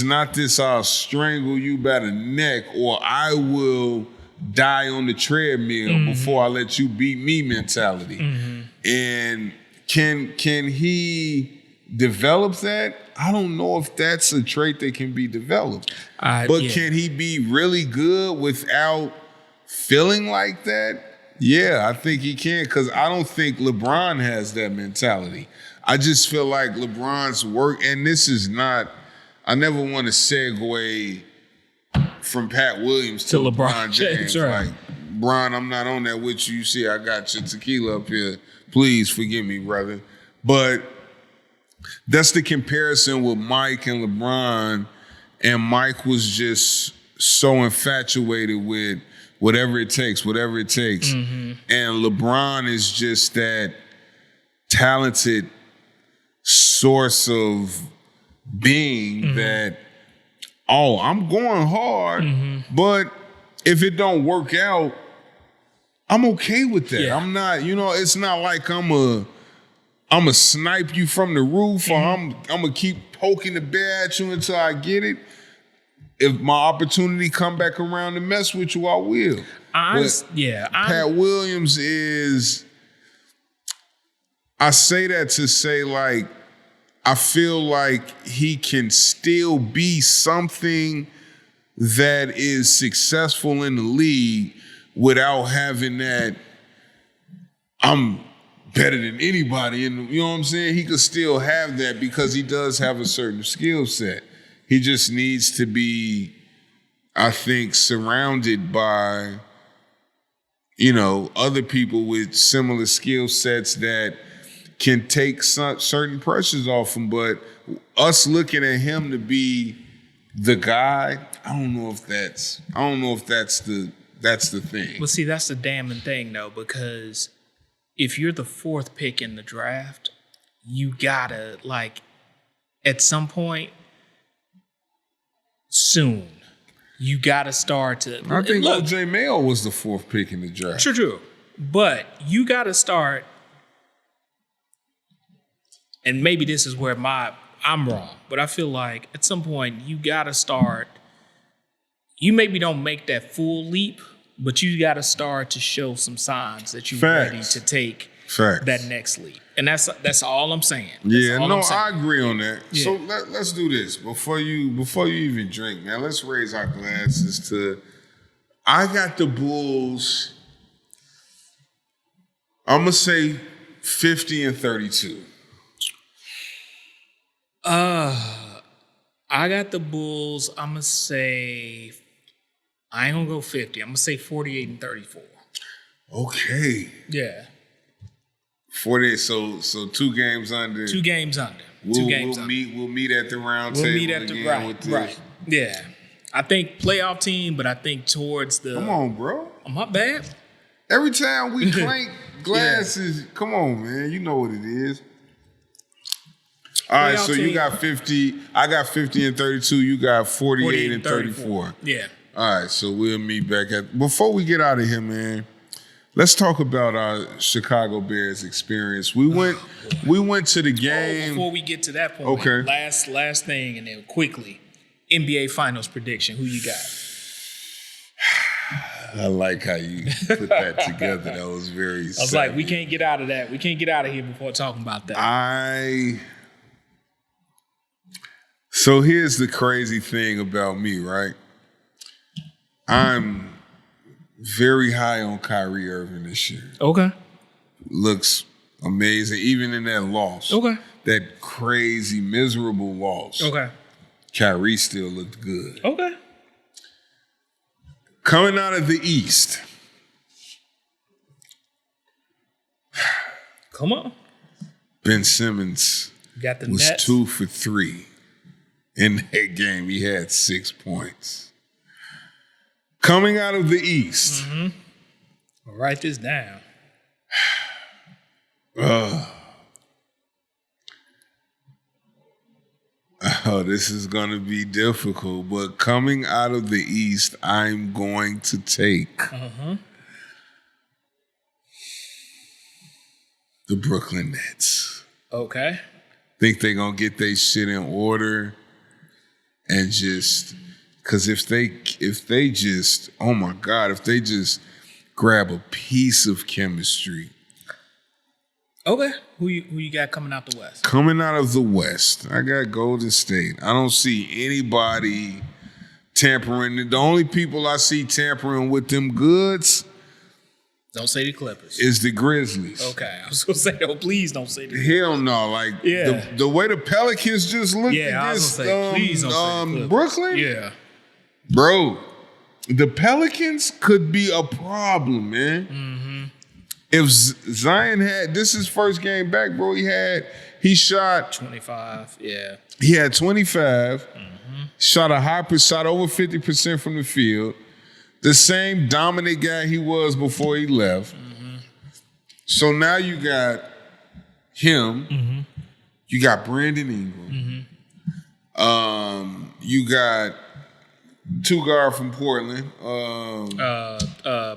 S1: not this I'll strangle you by the neck or I will die on the treadmill before I let you beat me mentality. And can he develop that? I don't know if that's a trait that can be developed. Can he be really good without feeling like that? Yeah, I think he can, because I don't think LeBron has that mentality. I just feel like LeBron's work, and this is not, I never want to segue from Pat Williams to LeBron James.
S3: Right.
S1: Like, Bron, I'm not on that with you. You see, I got your tequila up here. Please forgive me, brother. But that's the comparison with Mike and LeBron. And Mike was just so infatuated with whatever it takes. And LeBron is just that talented source of being that, I'm going hard, but if it don't work out, I'm okay with that. Yeah. I'm not, it's not like I'm a snipe you from the roof or I'm gonna keep poking the bear at you until I get it. If my opportunity come back around to mess with you, I will. Pat Williams is, I say that to say, like, I feel like he can still be something that is successful in the league without having that I'm better than anybody. And you know what I'm saying? He could still have that because he does have a certain skill set. He just needs to be, I think, surrounded by, other people with similar skill sets that can take certain pressures off him. But us looking at him to be the guy, I don't know if that's the thing.
S3: Well, see, that's the damning thing, though, because if you're the 4th pick in the draft, you gotta, at some point soon, you got to start to.
S1: I think
S3: look,
S1: O.J. Mayo was the 4th pick in the draft.
S3: True. But you got to start, and maybe this is where I'm wrong, but I feel like at some point you got to start. You maybe don't make that full leap, but you got to start to show some signs that you're ready to take that next leap. And that's all I'm saying.
S1: I agree on that. Yeah. So let's do this before you even drink, man. Let's raise our glasses to. I got the Bulls. I'm gonna say 50-32.
S3: I got the Bulls. I'm gonna say. I ain't gonna go 50. I'm gonna say 48-34.
S1: Okay.
S3: Yeah.
S1: 48. So 2 games under.
S3: 2 games under.
S1: We'll meet at the round table.
S3: We'll meet at the right. Yeah. I think playoff team, but I think towards the.
S1: Come on, bro.
S3: I'm not bad.
S1: Every time we clank glasses, come on, man. You know what it is. All right, so you got 50. I got 50-32. You got 48-34.
S3: Yeah.
S1: All right, so we'll meet back at. Before we get out of here, man, let's talk about our Chicago Bears experience. We went to the game.
S3: Before we get to that point,
S1: okay.
S3: Last thing, and then quickly, NBA Finals prediction. Who you got?
S1: I like how you put that together. That was very.
S3: I was like, we can't get out of that. We can't get out of here before talking about that.
S1: So here's the crazy thing about me, right? I'm very high on Kyrie Irving this year.
S3: Okay.
S1: Looks amazing, even in that loss.
S3: Okay.
S1: That crazy, miserable loss.
S3: Okay.
S1: Kyrie still looked good.
S3: Okay.
S1: Coming out of the East.
S3: Come on.
S1: Ben Simmons
S3: got the
S1: was
S3: Nets.
S1: 2 for 3. In that game, he had 6 points. Coming out of the East.
S3: Mm-hmm. I'll write this down.
S1: This is going to be difficult, but coming out of the East, I'm going to take the Brooklyn Nets.
S3: Okay.
S1: Think they're going to get their shit in order and just, because if they just, oh my God, if they just grab a piece of chemistry.
S3: Okay. Who you got coming out the West?
S1: Coming out of the West, I got Golden State. I don't see anybody tampering. The only people I see tampering with them goods.
S3: Don't say the Clippers.
S1: Is the Grizzlies.
S3: Okay. I was going to say, please don't say the Clippers.
S1: Hell no. Like, the way the Pelicans just looked against
S3: please don't say the
S1: Brooklyn.
S3: Yeah.
S1: Bro, the Pelicans could be a problem, man. Mm-hmm. If Zion had, this is his first game back, bro, he shot
S3: 25, yeah.
S1: He had 25, shot over 50% from the field. The same dominant guy he was before he left. Mm-hmm. So now you got him. You got Brandon Ingram. You got 2 guard from Portland.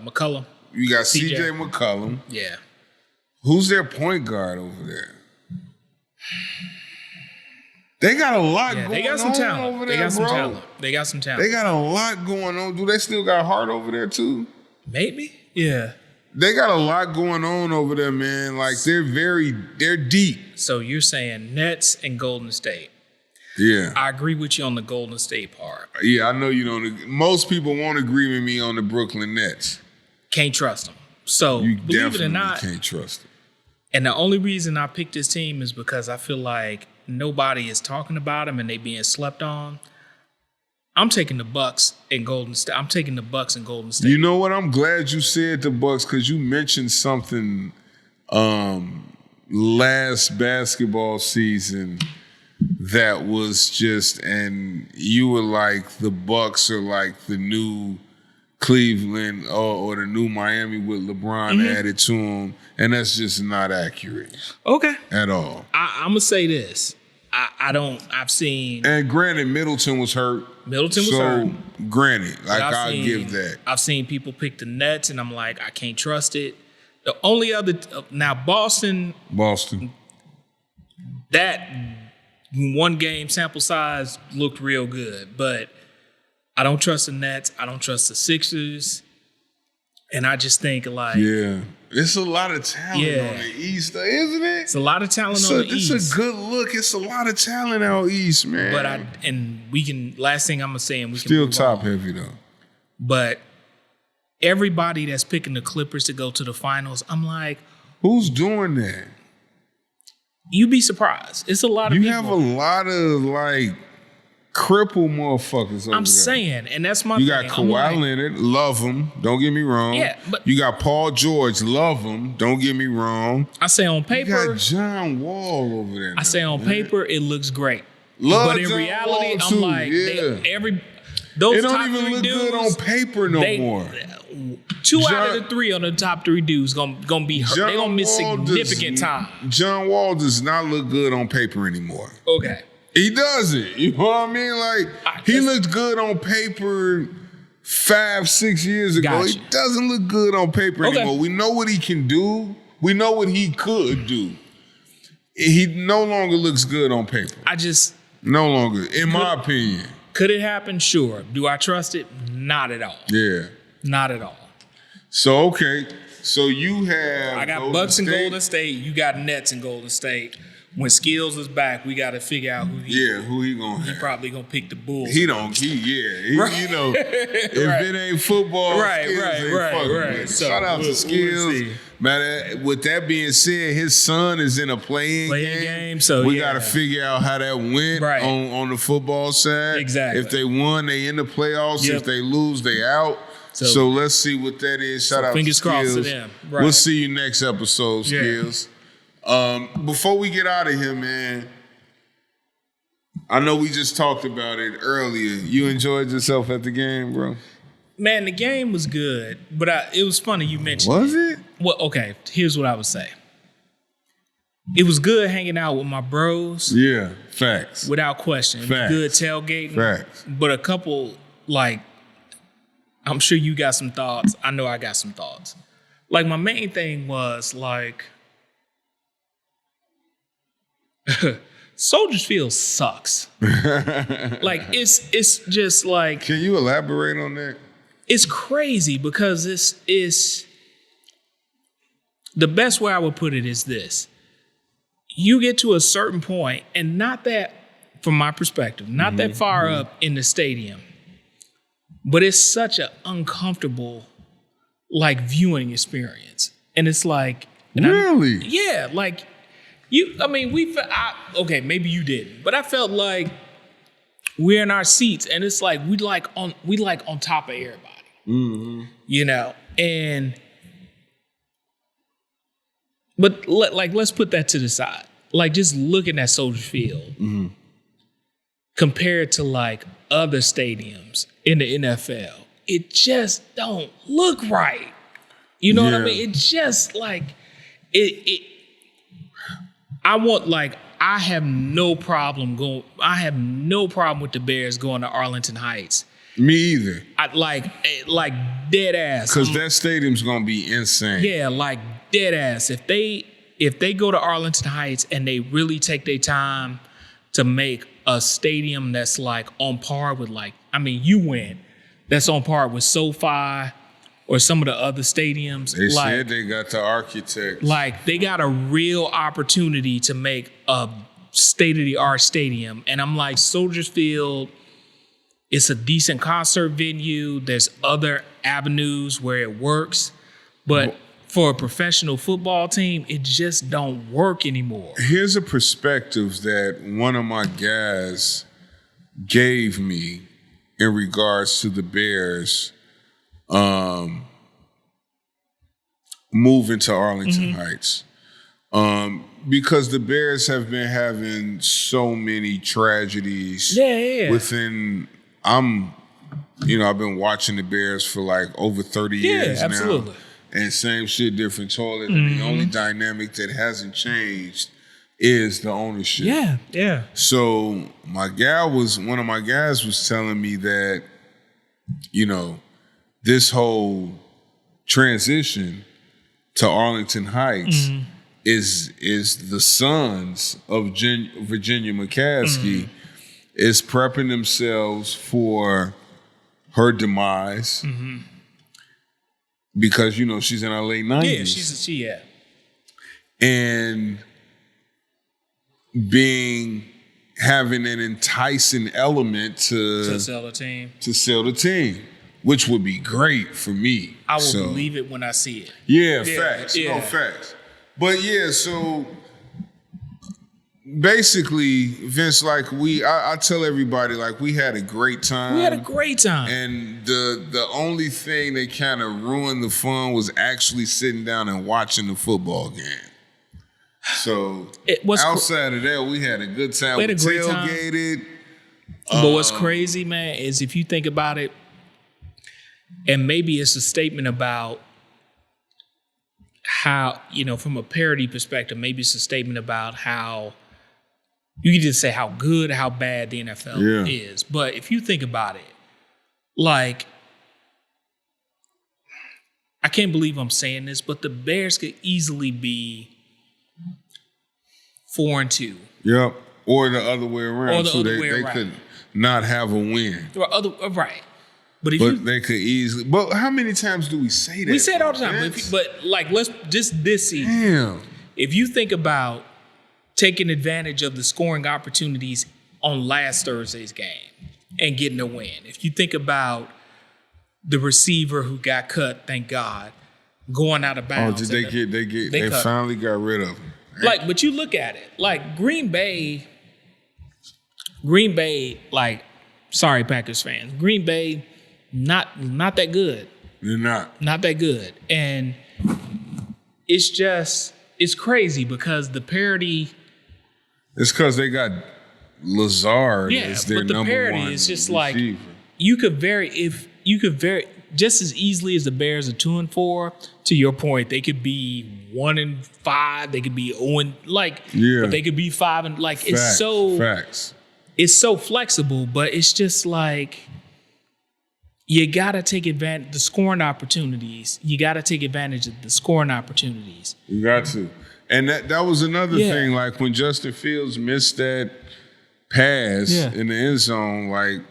S3: McCollum.
S1: You got CJ McCollum.
S3: Yeah.
S1: Who's their point guard over there? They got a lot going on.
S3: They got some talent
S1: over there,
S3: They got some talent.
S1: They got a lot going on. Do they still got Hart over there too?
S3: Maybe. Yeah.
S1: They got a lot going on over there, man. Like they're deep.
S3: So you're saying Nets and Golden State.
S1: Yeah.
S3: I agree with you on the Golden State part.
S1: Yeah, I know you don't. Most people won't agree with me on the Brooklyn Nets.
S3: Can't trust them. So
S1: you
S3: believe it or not,
S1: can't trust them.
S3: And the only reason I picked this team is because I feel like nobody is talking about them and they being slept on. I'm taking the Bucks and Golden State. I'm taking the Bucks and Golden State.
S1: You know what? I'm glad you said the Bucks because you mentioned something last basketball season that was just, and you were like, the Bucks are like the new Cleveland or the new Miami with LeBron added to them, and that's just not accurate.
S3: Okay.
S1: At all.
S3: I'm going to say this. I've seen.
S1: And granted, Middleton was hurt. So, granted, like I'll give that.
S3: I've seen people pick the Nets, and I'm like, I can't trust it. The only other now Boston, that one game sample size looked real good, but I don't trust the Nets. I don't trust the Sixers, and I just think like
S1: it's a lot of talent on the East, isn't it?
S3: It's a lot of talent on the East.
S1: It's a good look. It's a lot of talent out East, man.
S3: But last thing I'm gonna say, and we
S1: still
S3: can
S1: top heavy though.
S3: But everybody that's picking the Clippers to go to the finals, I'm like,
S1: who's doing that?
S3: You'd be surprised. It's a lot of people.
S1: You have a lot of like crippled motherfuckers over
S3: I'm saying, and that's my
S1: You
S3: thing.
S1: got Kawhi Leonard, love him. Don't get me wrong.
S3: Yeah, but
S1: you got Paul George, love him. Don't get me wrong.
S3: I say on paper,
S1: you got John Wall over there.
S3: I say on paper, it looks great.
S1: But
S3: in
S1: John
S3: reality,
S1: Wall
S3: I'm
S1: too.
S3: like,
S1: those it don't even look good on paper no more.
S3: 2 out of the 3 on the top 3 dudes gonna be hurt. They gonna miss significant time.
S1: John Wall does not look good on paper anymore.
S3: Okay.
S1: He doesn't. You know what I mean? Like, he looked good on paper 5-6 years ago.
S3: Gotcha.
S1: He doesn't look good on paper anymore. We know what he can do. We know what he could do. He no longer looks good on paper. No longer, in my opinion.
S3: Could it happen? Sure. Do I trust it? Not at all.
S1: Yeah.
S3: Not at all.
S1: So, okay. So you have
S3: I got Bucks and Golden State. You got Nets and Golden State. When Skills is back, we got to figure out who he
S1: gonna have.
S3: He probably gonna pick the Bulls.
S1: You know, if it ain't football, right. So shout out to Skills. Man, with that being said, his son is in a playing game.
S3: So
S1: we got to figure out how that went on the football side.
S3: Exactly.
S1: If they won, they in the playoffs.
S3: Yep.
S1: If they lose, they out. So let's see what that is. Shout out to Skills.
S3: Fingers crossed to them. Right.
S1: We'll see you next episode, Skills. Before we get out of here, man, I know we just talked about it earlier. You enjoyed yourself at the game, bro?
S3: Man, the game was good, but it was funny you mentioned
S1: Was it?
S3: Well, okay, here's what I would say. It was good hanging out with my bros.
S1: Yeah, facts.
S3: Without question.
S1: Facts.
S3: Good tailgating.
S1: Facts.
S3: But a couple, like, I'm sure you got some thoughts. I know I got some thoughts. Like, my main thing was, like, Soldiers Field sucks. Like, it's just like...
S1: Can you elaborate on that?
S3: It's crazy because it's the best way I would put it is this. You get to a certain point, and not that, from my perspective, not that far up in the stadium, but it's such an uncomfortable, like, viewing experience. And it's like...
S1: Really?
S3: Yeah, like... okay, maybe you didn't, but I felt like we're in our seats, and it's like we like on top of everybody, you know. But let's put that to the side. Like, just looking at Soldier Field compared to like other stadiums in the NFL, it just don't look right. You know what I mean? It just like it. I have no problem with the Bears going to Arlington Heights.
S1: Me either.
S3: Like dead ass.
S1: Because that stadium's gonna be insane.
S3: Yeah, like dead ass. If they go to Arlington Heights and they really take their time to make a stadium that's like on par with that's on par with SoFi or some of the other stadiums.
S1: They said they got the architect.
S3: Like, they got a real opportunity to make a state-of-the-art stadium. And I'm like, Soldier Field, it's a decent concert venue. There's other avenues where it works. But for a professional football team, it just don't work anymore.
S1: Here's a perspective that one of my guys gave me in regards to the Bears moving to Arlington Heights. Because the Bears have been having so many tragedies within I've been watching the Bears for like over 30 years now. And same shit, different toilet. And the only dynamic that hasn't changed is the ownership.
S3: Yeah.
S1: So one of my guys was telling me that, this whole transition to Arlington Heights is the sons of Virginia McCaskey is prepping themselves for her demise because she's in her late 90s.
S3: Yeah,
S1: and having an enticing element to
S3: sell the team.
S1: Which would be great for me.
S3: I will believe it when I see it.
S1: Yeah, facts.
S3: Yeah.
S1: No, facts. But yeah, so basically, Vince, I tell everybody, we had a great time. And the only thing that kind of ruined the fun was actually sitting down and watching the football game. So outside of that, we had a good time. We tailgated.
S3: But what's crazy, man, is if you think about it, and maybe it's a statement about how, from a parody perspective, maybe it's a statement about how you can just say how good, how bad the NFL is. But if you think about it, I can't believe I'm saying this, but the Bears could easily be 4-2.
S1: Yep. Or the other way around. They could not have a win.
S3: Right. But
S1: they could easily. But how many times do we say that?
S3: We say it all the time. But let's just this season.
S1: Damn.
S3: If you think about taking advantage of the scoring opportunities on last Thursday's game and getting a win. If you think about the receiver who got cut, thank God, going out of bounds.
S1: Oh, did they finally got rid of him.
S3: Right? But you look at it, Green Bay, sorry Packers fans, Green Bay, not that good.
S1: They're not
S3: that good, and it's crazy because the parody.
S1: It's because they got Lazard as their number one. Yeah, but the parody is just
S3: receiver. you could very just as easily as the Bears are 2-4. To your point, they could be 1-5. They could be 0, but they could be 5 and it's so
S1: facts.
S3: It's so flexible, but it's just you gotta take advantage of the scoring opportunities. You got to.
S1: And that was another thing. When Justin Fields missed that pass in the end zone,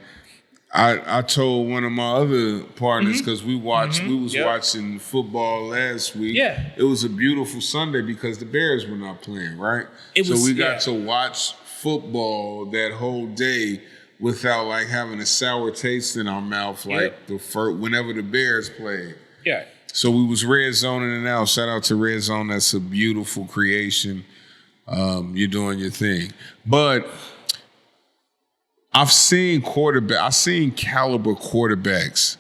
S1: I told one of my other partners because we was watching football last week.
S3: Yeah.
S1: It was a beautiful Sunday because the Bears were not playing, right? We got to watch football that whole day without having a sour taste in our mouth whenever the Bears played.
S3: Yeah.
S1: So we was red zoning it out. Shout out to Red Zone. That's a beautiful creation. You're doing your thing. But I've seen caliber quarterbacks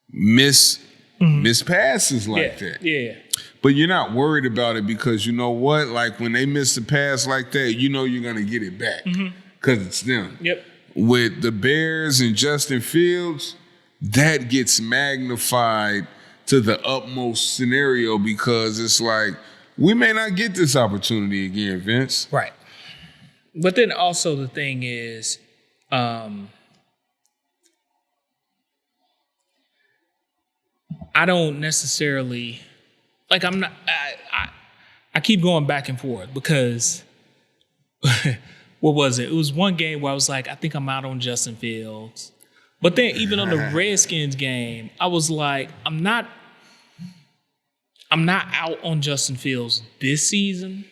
S1: miss passes that.
S3: Yeah.
S1: But you're not worried about it because you know what? When they miss a pass like that, you're going to get it back because it's them.
S3: Yep.
S1: With the Bears and Justin Fields, that gets magnified to the utmost scenario because it's we may not get this opportunity again, Vince.
S3: Right. But then also the thing is, I don't necessarily I keep going back and forth because what was it? It was one game where I was I think I'm out on Justin Fields. But then even on the Redskins game, I was I'm not out on Justin Fields this season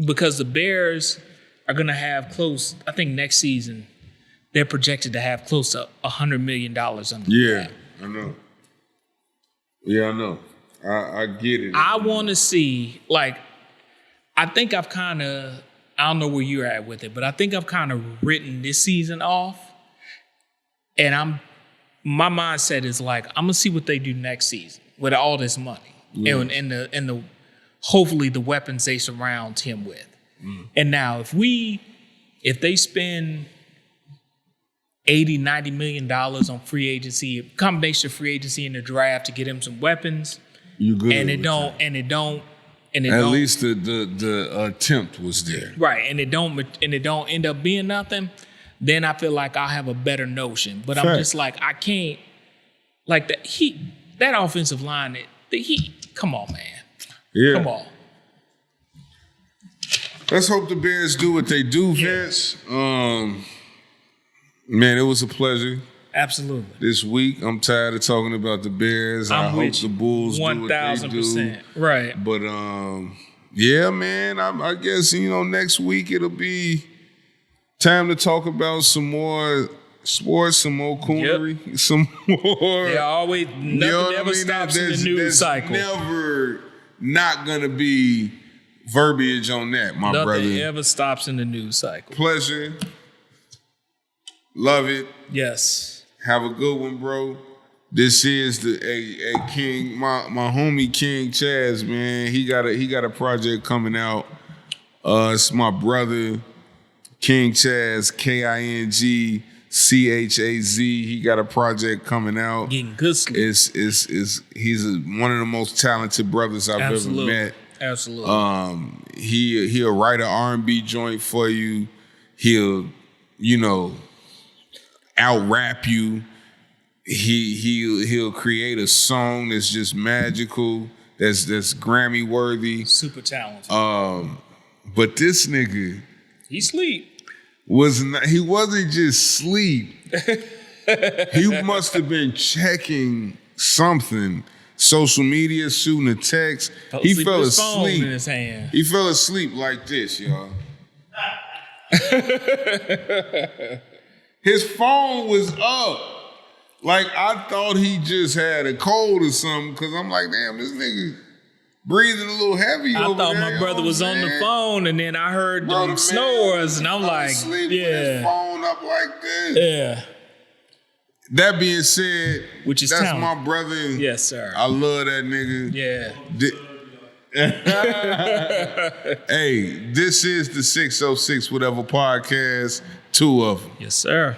S3: because the Bears are going to have I think next season, they're projected to have close to $100 million under the cap.
S1: I know. Yeah, I know. I get it.
S3: I want to see, I think I've kind of, I don't know where you're at with it, but I think I've kind of written this season off. And my mindset is I'm going to see what they do next season with all this money and the hopefully the weapons they surround him with. And now if they spend $80-90 million on free agency, a combination of free agency and the draft to get him some weapons,
S1: you good
S3: and it don't And it
S1: At
S3: don't,
S1: least the attempt was there.
S3: right, and it don't end up being nothing, then I feel like I'll have a better notion. But I'm
S1: Fact.
S3: just like, I can't, like that offensive line, come on, man.
S1: Yeah.
S3: Come on.
S1: Let's hope the Bears do what they do, Vince. Man, it was a pleasure.
S3: Absolutely.
S1: This week, I'm tired of talking about the Bears. I hope the Bulls do what they do.
S3: 1,000%. Right.
S1: But yeah, man. I guess next week it'll be time to talk about some more sports, some more coonery, some more.
S3: Yeah, always nothing ever stops in the news cycle.
S1: Never not gonna be verbiage on that, my brother.
S3: Nothing ever stops in the news cycle.
S1: Pleasure. Love it.
S3: Yes.
S1: Have a good one, bro. This is a King, my homie King Chaz, man. He got a project coming out. It's my brother King Chaz, KINGCHAZ. He got a project coming out.
S3: Getting good sleep.
S1: He's one of the most talented brothers I've ever met.
S3: Absolutely.
S1: He'll write an R&B joint for you. He'll out rap you. He'll create a song that's just magical. That's Grammy worthy.
S3: Super talented.
S1: But this nigga,
S3: he sleep.
S1: he wasn't just sleep. He must have been checking something. Social media, shooting a text. He fell asleep.
S3: In his hand.
S1: He fell asleep like this, y'all. His phone was up. Like, I thought he just had a cold or something, because I'm like, damn, this nigga breathing a little heavy over there.
S3: I thought my brother was on the phone, and then I heard them snores, and I'm like,
S1: with his phone up like this.
S3: Yeah.
S1: That being said, that's
S3: talent.
S1: my brother.
S3: Yes, sir.
S1: I love that nigga.
S3: Yeah.
S1: Hey, this is the 606 Whateva Podcast. 2 of them.
S3: Yes, sir.